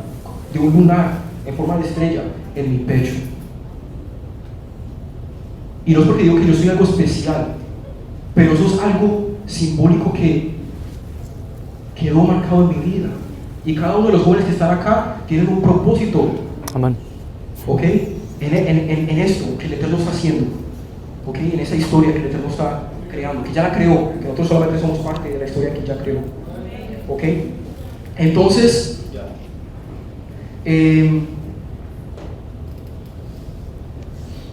de un lunar en forma de estrella en mi pecho. Y no es porque digo que yo soy algo especial, pero eso es algo simbólico que quedó marcado en mi vida. Y cada uno de los jóvenes que están acá tienen un propósito. Amén. ¿Ok? En esto que el Eterno está haciendo, ¿ok? En esa historia que el Eterno está creando, que ya la creó, que nosotros solamente somos parte de la historia que ya creó, ¿ok? Entonces,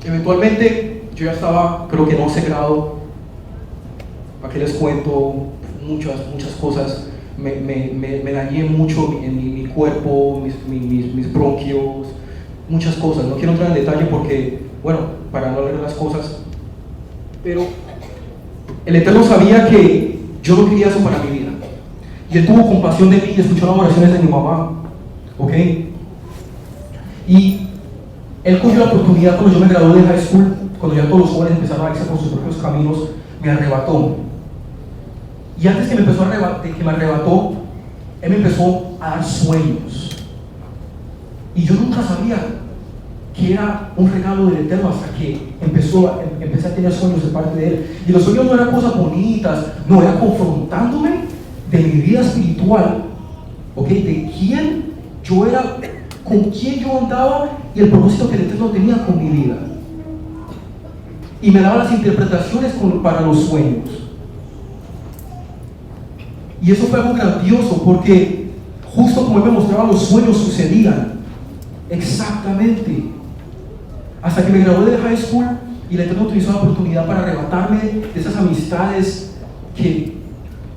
eventualmente yo ya estaba, creo que en 11 grado, ¿para qué les cuento? Muchas cosas, me dañé mucho en mi cuerpo, mis bronquios. muchas cosas. No quiero entrar en detalle porque, bueno, para no leer las cosas, pero el Eterno sabía que yo no quería eso para mi vida. Y Él tuvo compasión de mí y escuchó las oraciones de mi mamá, ¿ok? Y Él cogió la oportunidad cuando yo me gradué de high school, cuando ya todos los jóvenes empezaron a irse por sus propios caminos, me arrebató. Y antes que me arrebató, Él me empezó a dar sueños. Y yo nunca sabía que era un regalo del Eterno hasta que empecé a tener sueños de parte de Él. Y los sueños no eran cosas bonitas, no, era confrontándome de mi vida espiritual, ¿ok? De quién yo era, con quién yo andaba y el propósito que el Eterno tenía con mi vida. Y me daba las interpretaciones para los sueños. Y eso fue algo grandioso porque justo como Él me mostraba, los sueños sucedían exactamente. Hasta que me gradué de high school y el Eterno utilizó la oportunidad para arrebatarme de esas amistades que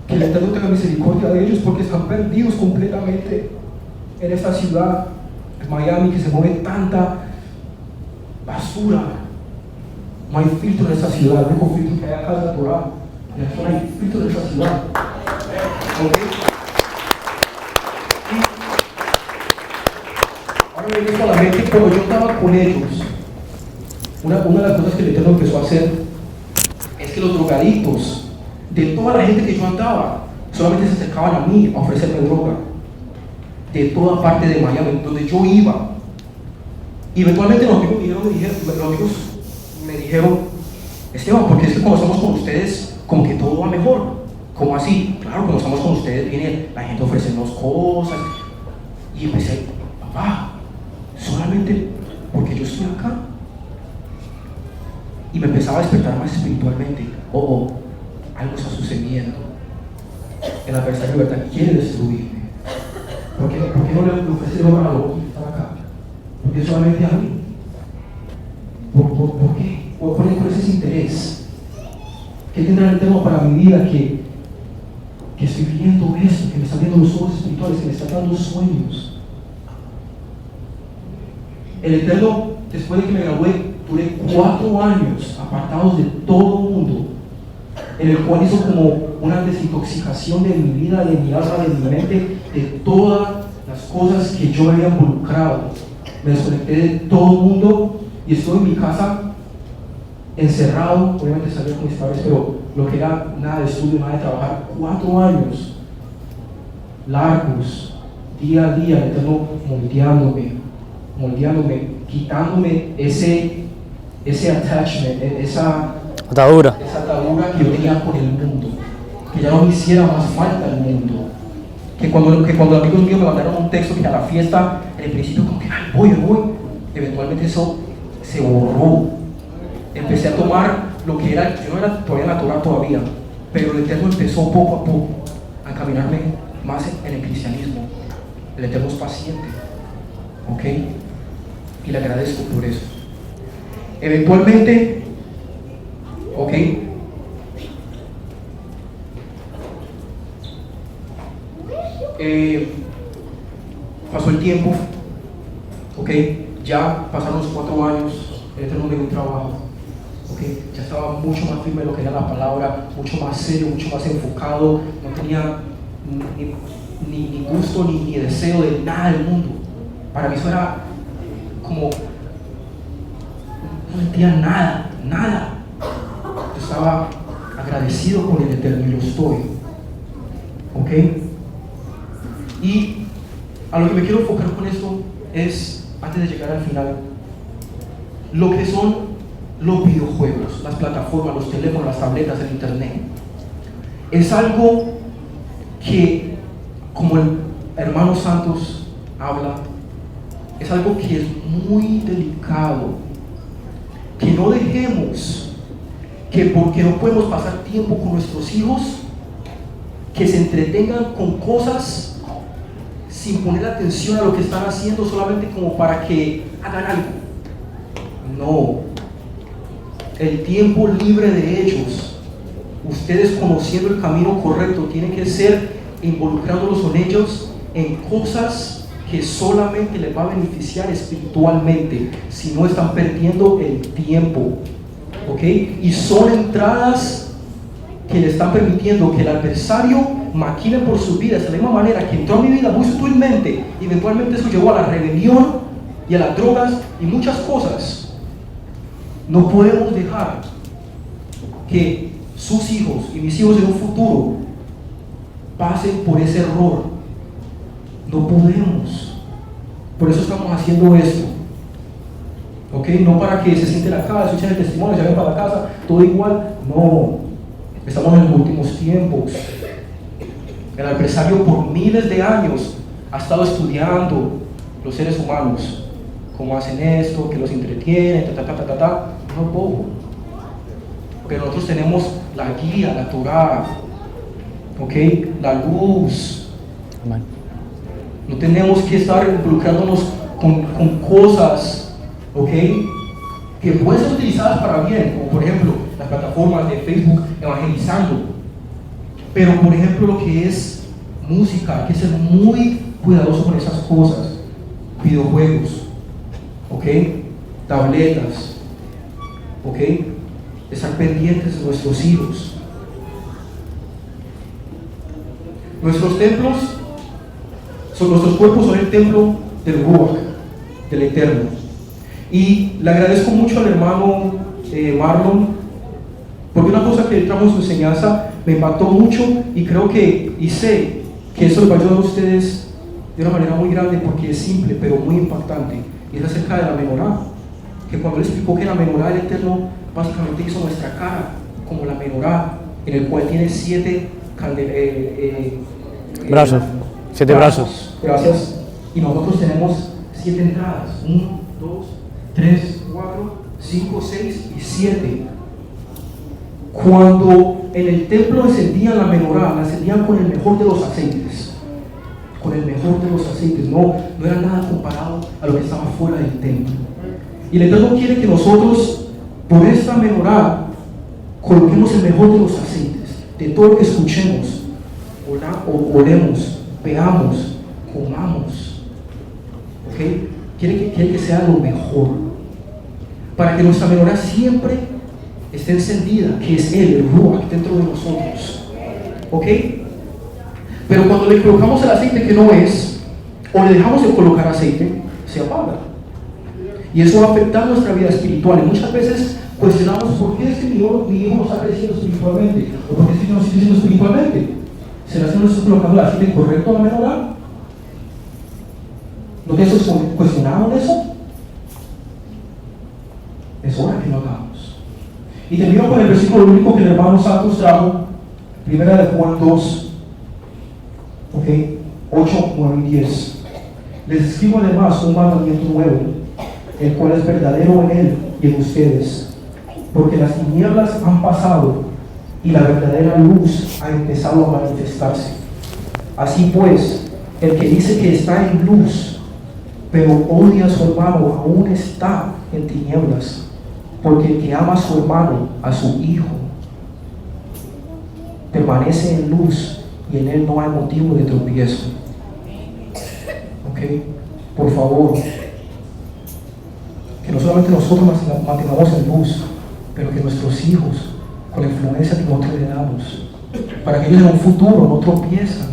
el Eterno tenga misericordia de ellos, porque están perdidos completamente en esta ciudad, en Miami, que se mueve tanta basura. No hay filtro en esta ciudad. El único filtro que hay acá es natural. No hay filtro en esta ciudad. ¿Okay? Ahora me viene a la mente, cuando yo estaba con ellos, una de las cosas que el Eterno empezó a hacer es que los drogadictos de toda la gente que yo andaba solamente se acercaban a mí a ofrecerme droga, de toda parte de Miami, donde yo iba. Y eventualmente los amigos me dijeron, Esteban, porque es que cuando estamos con ustedes como que todo va mejor. ¿Cómo así? Claro, cuando estamos con ustedes viene la gente a ofrecernos cosas. Y empecé, papá, solamente porque yo estoy acá. Y me empezaba a despertar más espiritualmente. Algo está sucediendo. El adversario de verdad quiere destruirme. ¿Por qué no le ofrece a los que están acá? ¿Por qué solamente a mí? ¿Por qué? ¿Por ese interés? ¿Qué tendrá el Eterno para mi vida que estoy viendo esto, que me están viendo los ojos espirituales, que me están dando sueños? El Eterno, después de que me gradué, duré 4 años apartados de todo el mundo, en el cual hizo como una desintoxicación de mi vida, de mi alma, de mi mente, de todas las cosas que yo me había involucrado. Me desconecté de todo el mundo y estoy en mi casa encerrado. Obviamente salí con mis padres, pero lo que era nada de estudio, nada de trabajar. 4 años largos, día a día, el Eterno moldeándome, quitándome ese attachment, esa atadura que yo tenía con el mundo, que ya no me hiciera más falta el mundo. Que cuando amigos míos me mandaron un texto que a la fiesta, en el principio como que voy, eventualmente eso se borró. Empecé a tomar lo que era, yo no era todavía en la Torah todavía, pero el Eterno empezó poco a poco a encaminarme más en el cristianismo. El Eterno es paciente, ¿ok? Y le agradezco por eso. Eventualmente, ¿ok? Pasó el tiempo, ¿ok? Ya pasaron los 4 años, el Eterno me dio un trabajo, ¿ok? Ya estaba mucho más firme en lo que era la palabra, mucho más serio, mucho más enfocado, no tenía ni gusto ni deseo de nada del mundo. Para mí eso era como, no sentía nada. Yo estaba agradecido con el Eterno y lo estoy, ¿ok? Y a lo que me quiero enfocar con esto es, antes de llegar al final, lo que son los videojuegos, las plataformas, los teléfonos, las tabletas, el internet. Es algo que, como el hermano Santos habla, es algo que es muy delicado. Que no dejemos que, porque no podemos pasar tiempo con nuestros hijos, que se entretengan con cosas sin poner atención a lo que están haciendo solamente como para que hagan algo. No. El tiempo libre de ellos, ustedes conociendo el camino correcto, tienen que ser involucrándolos con ellos en cosas que solamente les va a beneficiar espiritualmente, si no están perdiendo el tiempo, ¿ok? Y son entradas que le están permitiendo que el adversario maquine por sus vidas de la misma manera que entró a mi vida muy sutilmente, y eventualmente eso llevó a la rebelión y a las drogas y muchas cosas. No podemos dejar que sus hijos y mis hijos en un futuro pasen por ese error. No podemos. Por eso estamos haciendo esto, ¿ok? No para que se sienten acá, escuchen el testimonio, se vayan para la casa, todo igual. No, estamos en los últimos tiempos. El adversario por miles de años ha estado estudiando los seres humanos, cómo hacen esto, que los entretienen, no poco. Pero nosotros tenemos la guía, la Torá, ¿ok? La luz. No tenemos que estar involucrándonos con cosas, ¿ok? Que pueden ser utilizadas para bien, como por ejemplo las plataformas de Facebook evangelizando. Pero por ejemplo lo que es música, hay que ser muy cuidadoso con esas cosas. Videojuegos, ¿ok? Tabletas, ¿ok? Estar pendientes de nuestros hijos. Nuestros templos, nuestros cuerpos son el templo del Ruach, del Eterno. Y le agradezco mucho al hermano Marlon, porque una cosa que trajo en su enseñanza me impactó mucho, y creo que, y sé que eso les va a ayudar a ustedes de una manera muy grande, porque es simple pero muy impactante, y es acerca de la menorá. Que cuando él explicó que la menorá del Eterno básicamente hizo nuestra cara como la menorá, en el cual tiene 7 brazos, 7 brazos. Gracias. Y nosotros tenemos 7 entradas: 1, 2, 3, 4, 5, 6 y 7. Cuando en el templo encendían la menorá, la encendían con el mejor de los aceites. Con el mejor de los aceites. No era nada comparado a lo que estaba fuera del templo. Y el Eterno quiere que nosotros, por esta menorá, coloquemos el mejor de los aceites, de todo lo que escuchemos, oremos, veamos, comamos. ¿Ok? Quiere que sea lo mejor, para que nuestra menorá siempre esté encendida, que es Él, el Ruach, dentro de nosotros. ¿Ok? Pero cuando le colocamos el aceite que no es, o le dejamos de colocar aceite, se apaga. Y eso va a afectar nuestra vida espiritual. Y muchas veces cuestionamos: ¿por qué es que mi hijo no está creciendo espiritualmente? ¿O por qué es que yo no estoy creciendo espiritualmente? ¿Será que no estoy colocando el aceite correcto a la menorá? ¿No te has cuestionado eso? Es hora que lo hagamos. Y termino con el versículo único que el hermano Santos trajo, 1 de Juan 2, ¿ok? 8, 9 y 10. Les escribo además un mandamiento nuevo, el cual es verdadero en él y en ustedes, porque las tinieblas han pasado y la verdadera luz ha empezado a manifestarse. Así pues, el que dice que está en luz, pero odia a su hermano, aún está en tinieblas, porque el que ama a su hermano, a su hijo, permanece en luz, y en él no hay motivo de tropiezo. ¿Ok? Por favor, que no solamente nosotros mantengamos en luz, pero que nuestros hijos, con la influencia que nosotros le damos, para que ellos en un futuro no tropiezan,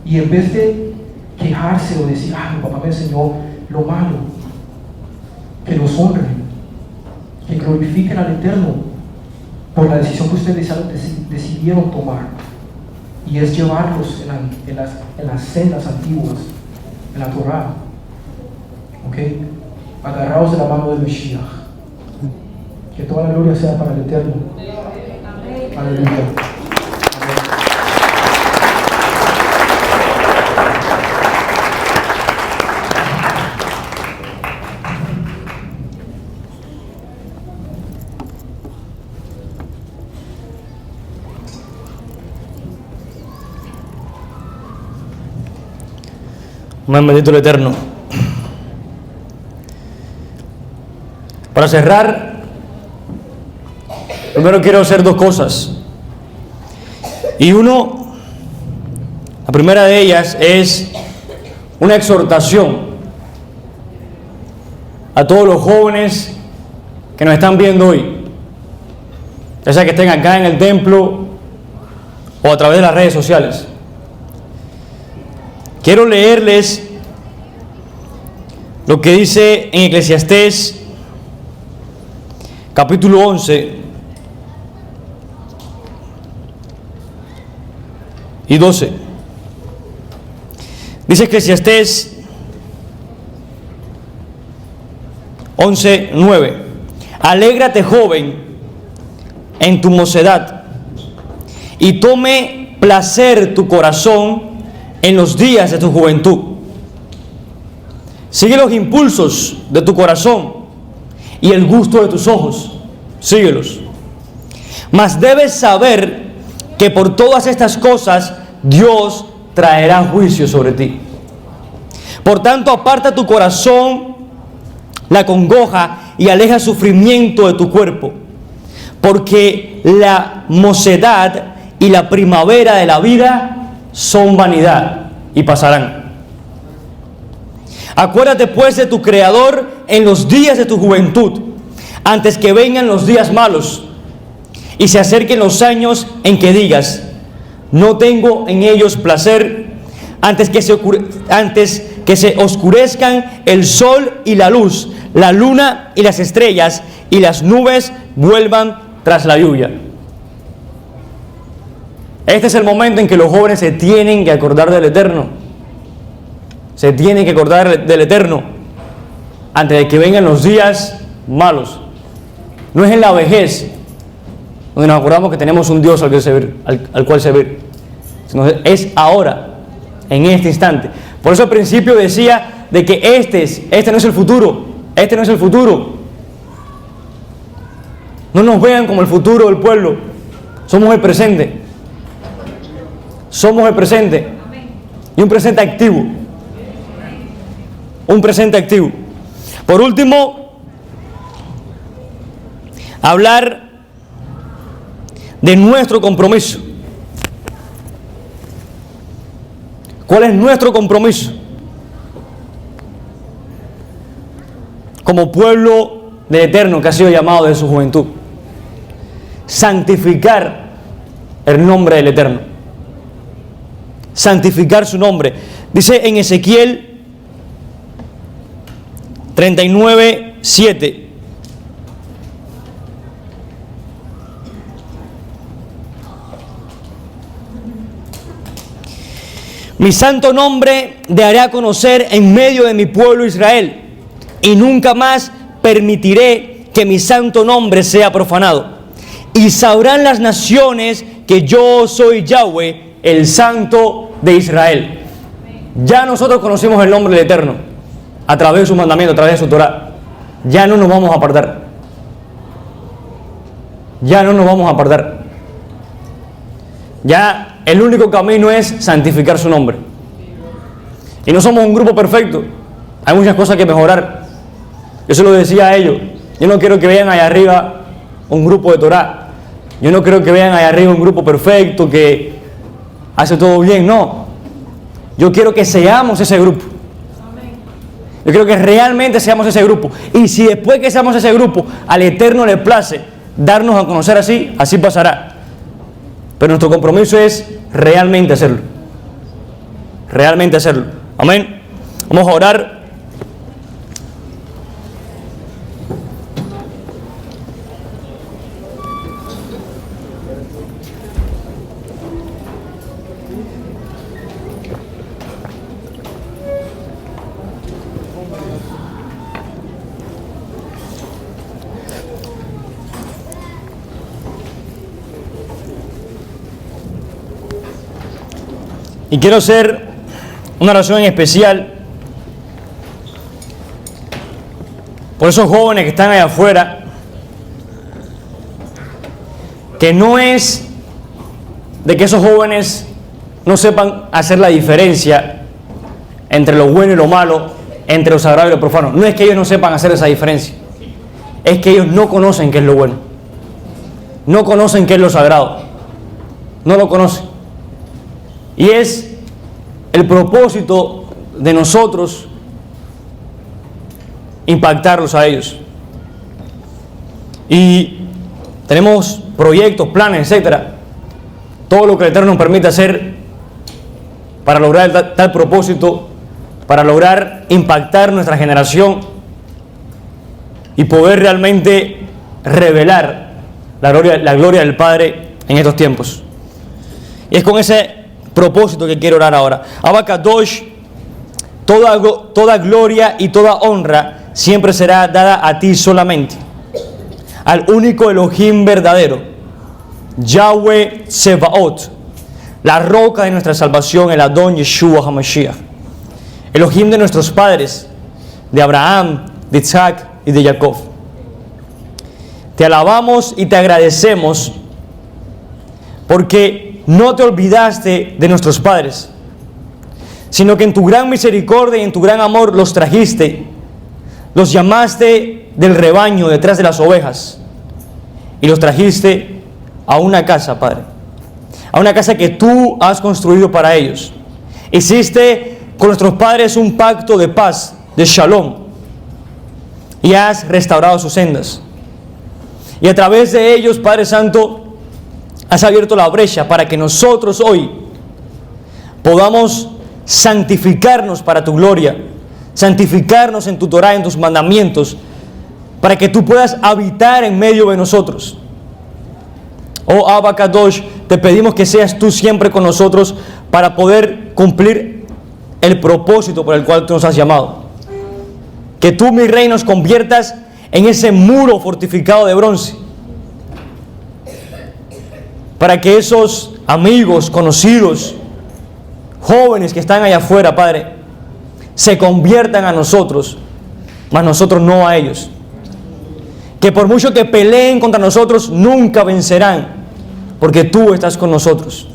y en vez de quejarse o decir: mi papá me enseñó lo malo, que los honren, que glorifiquen al Eterno por la decisión que ustedes decidieron tomar, y es llevarlos en las sendas antiguas, en la Torá. ¿Ok? Agarrados de la mano del Mesías. Que toda la gloria sea para el Eterno. Aleluya. Amén, bendito el Eterno. Para cerrar, primero quiero hacer 2 cosas. Y la primera de ellas es una exhortación a todos los jóvenes que nos están viendo hoy, ya sea que estén acá en el templo o a través de las redes sociales. Quiero leerles lo que dice en Eclesiastés capítulo 11 y 12. Dice Eclesiastés 11:9. Alégrate, joven, en tu mocedad, y tome placer tu corazón en los días de tu juventud. Sigue los impulsos de tu corazón y el gusto de tus ojos. Síguelos. Mas debes saber que por todas estas cosas Dios traerá juicio sobre ti. Por tanto, aparta tu corazón la congoja y aleja el sufrimiento de tu cuerpo, porque la mocedad y la primavera de la vida son vanidad y pasarán. Acuérdate pues de tu Creador en los días de tu juventud, antes que vengan los días malos y se acerquen los años en que digas: no tengo en ellos placer, antes que se oscurezcan el sol y la luz, la luna y las estrellas, y las nubes vuelvan tras la lluvia. Este es el momento en que los jóvenes se tienen que acordar del Eterno. Se tienen que acordar del Eterno antes de que vengan los días malos. No es en la vejez donde nos acordamos que tenemos un Dios al cual servir, sino es ahora, en este instante. Por eso al principio decía de que este no es el futuro. Este no es el futuro. No nos vean como el futuro del pueblo. Somos el presente. Somos el presente. Y un presente activo. Un presente activo. Por último, hablar de nuestro compromiso. ¿Cuál es nuestro compromiso? Como pueblo del Eterno que ha sido llamado desde su juventud. Santificar el nombre del Eterno. Santificar su nombre. Dice en Ezequiel 39:7. Mi santo nombre daré a conocer en medio de mi pueblo Israel, y nunca más permitiré que mi santo nombre sea profanado. Y sabrán las naciones que yo soy Yahweh, el Santo de Israel. Ya nosotros conocemos el nombre del Eterno a través de su mandamiento, a través de su Torah. Ya no nos vamos a apartar. Ya no nos vamos a apartar. Ya el único camino es santificar su nombre. Y no somos un grupo perfecto. Hay muchas cosas que mejorar. Yo se lo decía a ellos. Yo no quiero que vean allá arriba un grupo de Torah. Yo no creo que vean allá arriba un grupo perfecto que hace todo bien. No. Yo quiero que seamos ese grupo. Yo quiero que realmente seamos ese grupo. Y si después que seamos ese grupo, al Eterno le place darnos a conocer así, así pasará. Pero nuestro compromiso es realmente hacerlo. Realmente hacerlo. Amén. Vamos a orar. Y quiero hacer una oración en especial por esos jóvenes que están allá afuera, que no es de que esos jóvenes no sepan hacer la diferencia entre lo bueno y lo malo, entre lo sagrado y lo profano. No es que ellos no sepan hacer esa diferencia, es que ellos no conocen qué es lo bueno, no conocen qué es lo sagrado, no lo conocen. Y es el propósito de nosotros impactarlos a ellos. Y tenemos proyectos, planes, etcétera. Todo lo que el Eterno nos permite hacer para lograr tal propósito, para lograr impactar nuestra generación y poder realmente revelar la gloria del Padre en estos tiempos. Y es con ese propósito que quiero orar ahora. Abba Kadosh, toda gloria y toda honra siempre será dada a ti solamente, al único Elohim verdadero, Yahweh Tsebaot, la roca de nuestra salvación, el Adón Yeshua HaMashiach, Elohim de nuestros padres, de Abraham, de Isaac y de Jacob. Te alabamos y te agradecemos porque no te olvidaste de nuestros padres, sino que en tu gran misericordia y en tu gran amor los trajiste, los llamaste del rebaño detrás de las ovejas y los trajiste a una casa, Padre, a una casa que tú has construido para ellos. Hiciste con nuestros padres un pacto de paz, de shalom, y has restaurado sus sendas. Y a través de ellos, Padre Santo, has abierto la brecha para que nosotros hoy podamos santificarnos para tu gloria, santificarnos en tu Torah, en tus mandamientos, para que tú puedas habitar en medio de nosotros. Oh Abba Kadosh, te pedimos que seas tú siempre con nosotros para poder cumplir el propósito por el cual tú nos has llamado. Que tú, mi rey, nos conviertas en ese muro fortificado de bronce, para que esos amigos, conocidos, jóvenes que están allá afuera, Padre, se conviertan a nosotros, mas nosotros no a ellos. Que por mucho que peleen contra nosotros, nunca vencerán, porque tú estás con nosotros.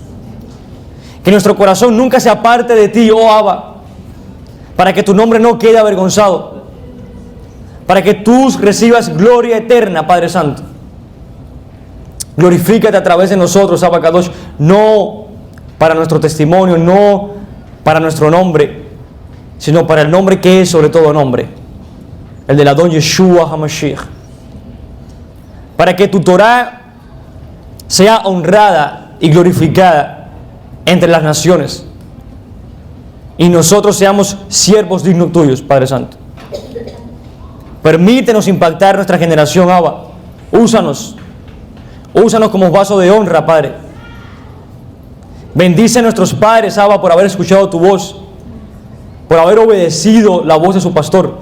Que nuestro corazón nunca se aparte de ti, oh Abba, para que tu nombre no quede avergonzado, para que tú recibas gloria eterna, Padre Santo. Glorifícate a través de nosotros, Abba Kadosh, no para nuestro testimonio, no para nuestro nombre, sino para el nombre que es sobre todo nombre, el del Adón Yeshua HaMashiach. Para que tu Torah sea honrada y glorificada entre las naciones, y nosotros seamos siervos dignos tuyos, Padre Santo. Permítenos impactar nuestra generación, Abba. Úsanos como vaso de honra, Padre. Bendice a nuestros padres, Abba, por haber escuchado tu voz, por haber obedecido la voz de su pastor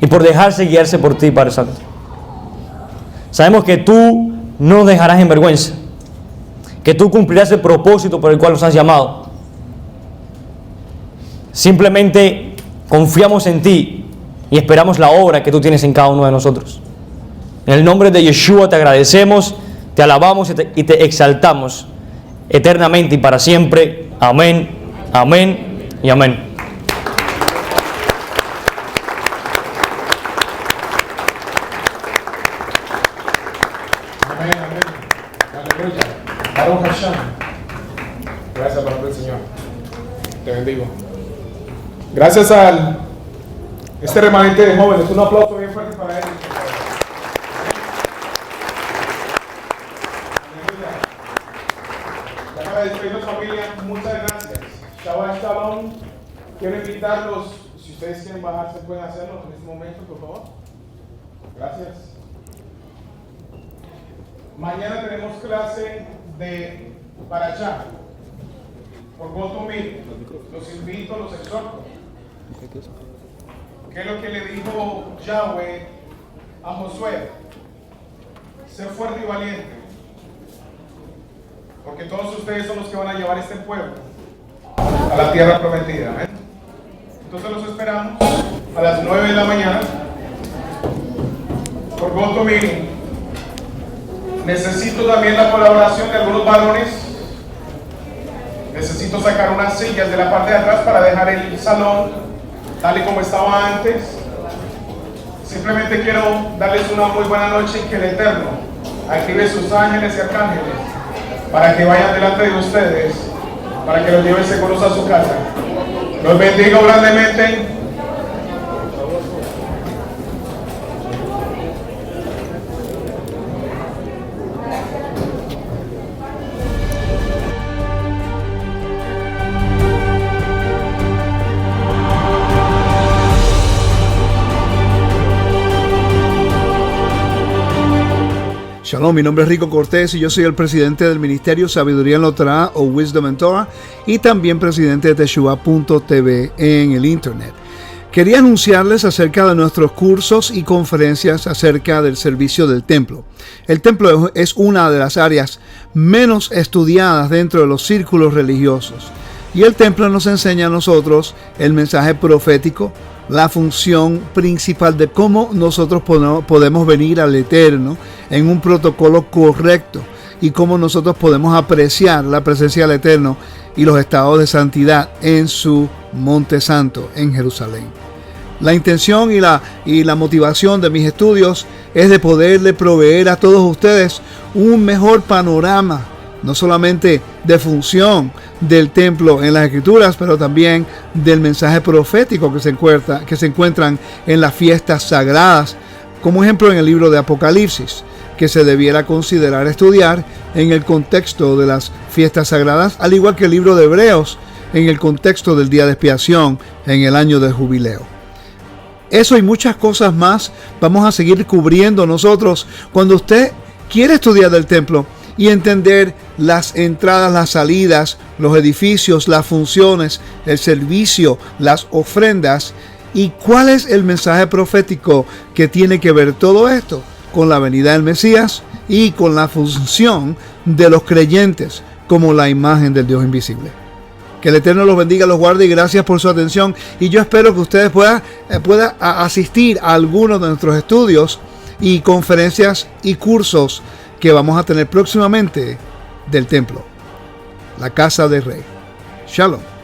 y por dejarse guiarse por ti, Padre Santo. Sabemos que tú no nos dejarás en vergüenza, que tú cumplirás el propósito por el cual nos has llamado. Simplemente confiamos en ti y esperamos la obra que tú tienes en cada uno de nosotros. En el nombre de Yeshua te agradecemos, te alabamos y te exaltamos eternamente y para siempre. Amén, amén y amén. Amén, amén. Aleluya. Baruch Hashem. Gracias, Padre del Señor. Te bendigo. Gracias a este remanente de jóvenes. Un aplauso bien fuerte para ellos. Aleluya. Ya para despedirnos, familia, muchas gracias. Shabbat Shalom. Quiero invitarlos, si ustedes quieren bajarse, pueden hacerlo en este momento, por favor. Gracias. Mañana tenemos clase de Parashá por Gotomil. Los invito, los exhorto. ¿Qué es lo que le dijo Yahweh a Josué? Sé fuerte y valiente, porque todos ustedes son los que van a llevar este pueblo a la tierra prometida. ¿Amén? Entonces los esperamos a las 9 de la mañana por Gotomil. Necesito también la colaboración de algunos varones. Necesito sacar unas sillas de la parte de atrás para dejar el salón tal y como estaba antes. Simplemente quiero darles una muy buena noche y que el Eterno active sus ángeles y arcángeles para que vayan delante de ustedes para que los lleven seguros a su casa. Los bendigo grandemente. Shalom, mi nombre es Rico Cortés y yo soy el presidente del Ministerio Sabiduría en la Torah o Wisdom in Torah y también presidente de Teshuvah.tv en el internet. Quería anunciarles acerca de nuestros cursos y conferencias acerca del servicio del templo. El templo es una de las áreas menos estudiadas dentro de los círculos religiosos y el templo nos enseña a nosotros el mensaje profético, la función principal de cómo nosotros podemos venir al Eterno en un protocolo correcto y cómo nosotros podemos apreciar la presencia del Eterno y los estados de santidad en su Monte Santo en Jerusalén. La intención y la motivación de mis estudios es de poderle proveer a todos ustedes un mejor panorama, no solamente de función del templo en las Escrituras, pero también del mensaje profético que se encuentran en las fiestas sagradas, como ejemplo en el libro de Apocalipsis, que se debiera considerar estudiar en el contexto de las fiestas sagradas, al igual que el libro de Hebreos en el contexto del día de expiación en el año del jubileo. Eso y muchas cosas más vamos a seguir cubriendo nosotros cuando usted quiere estudiar del templo y entender las entradas, las salidas, los edificios, las funciones, el servicio, las ofrendas y cuál es el mensaje profético que tiene que ver todo esto con la venida del Mesías y con la función de los creyentes como la imagen del Dios invisible. Que el Eterno los bendiga, los guarde y gracias por su atención. Y yo espero que ustedes puedan asistir a algunos de nuestros estudios y conferencias y cursos que vamos a tener próximamente del templo, la casa del rey. Shalom.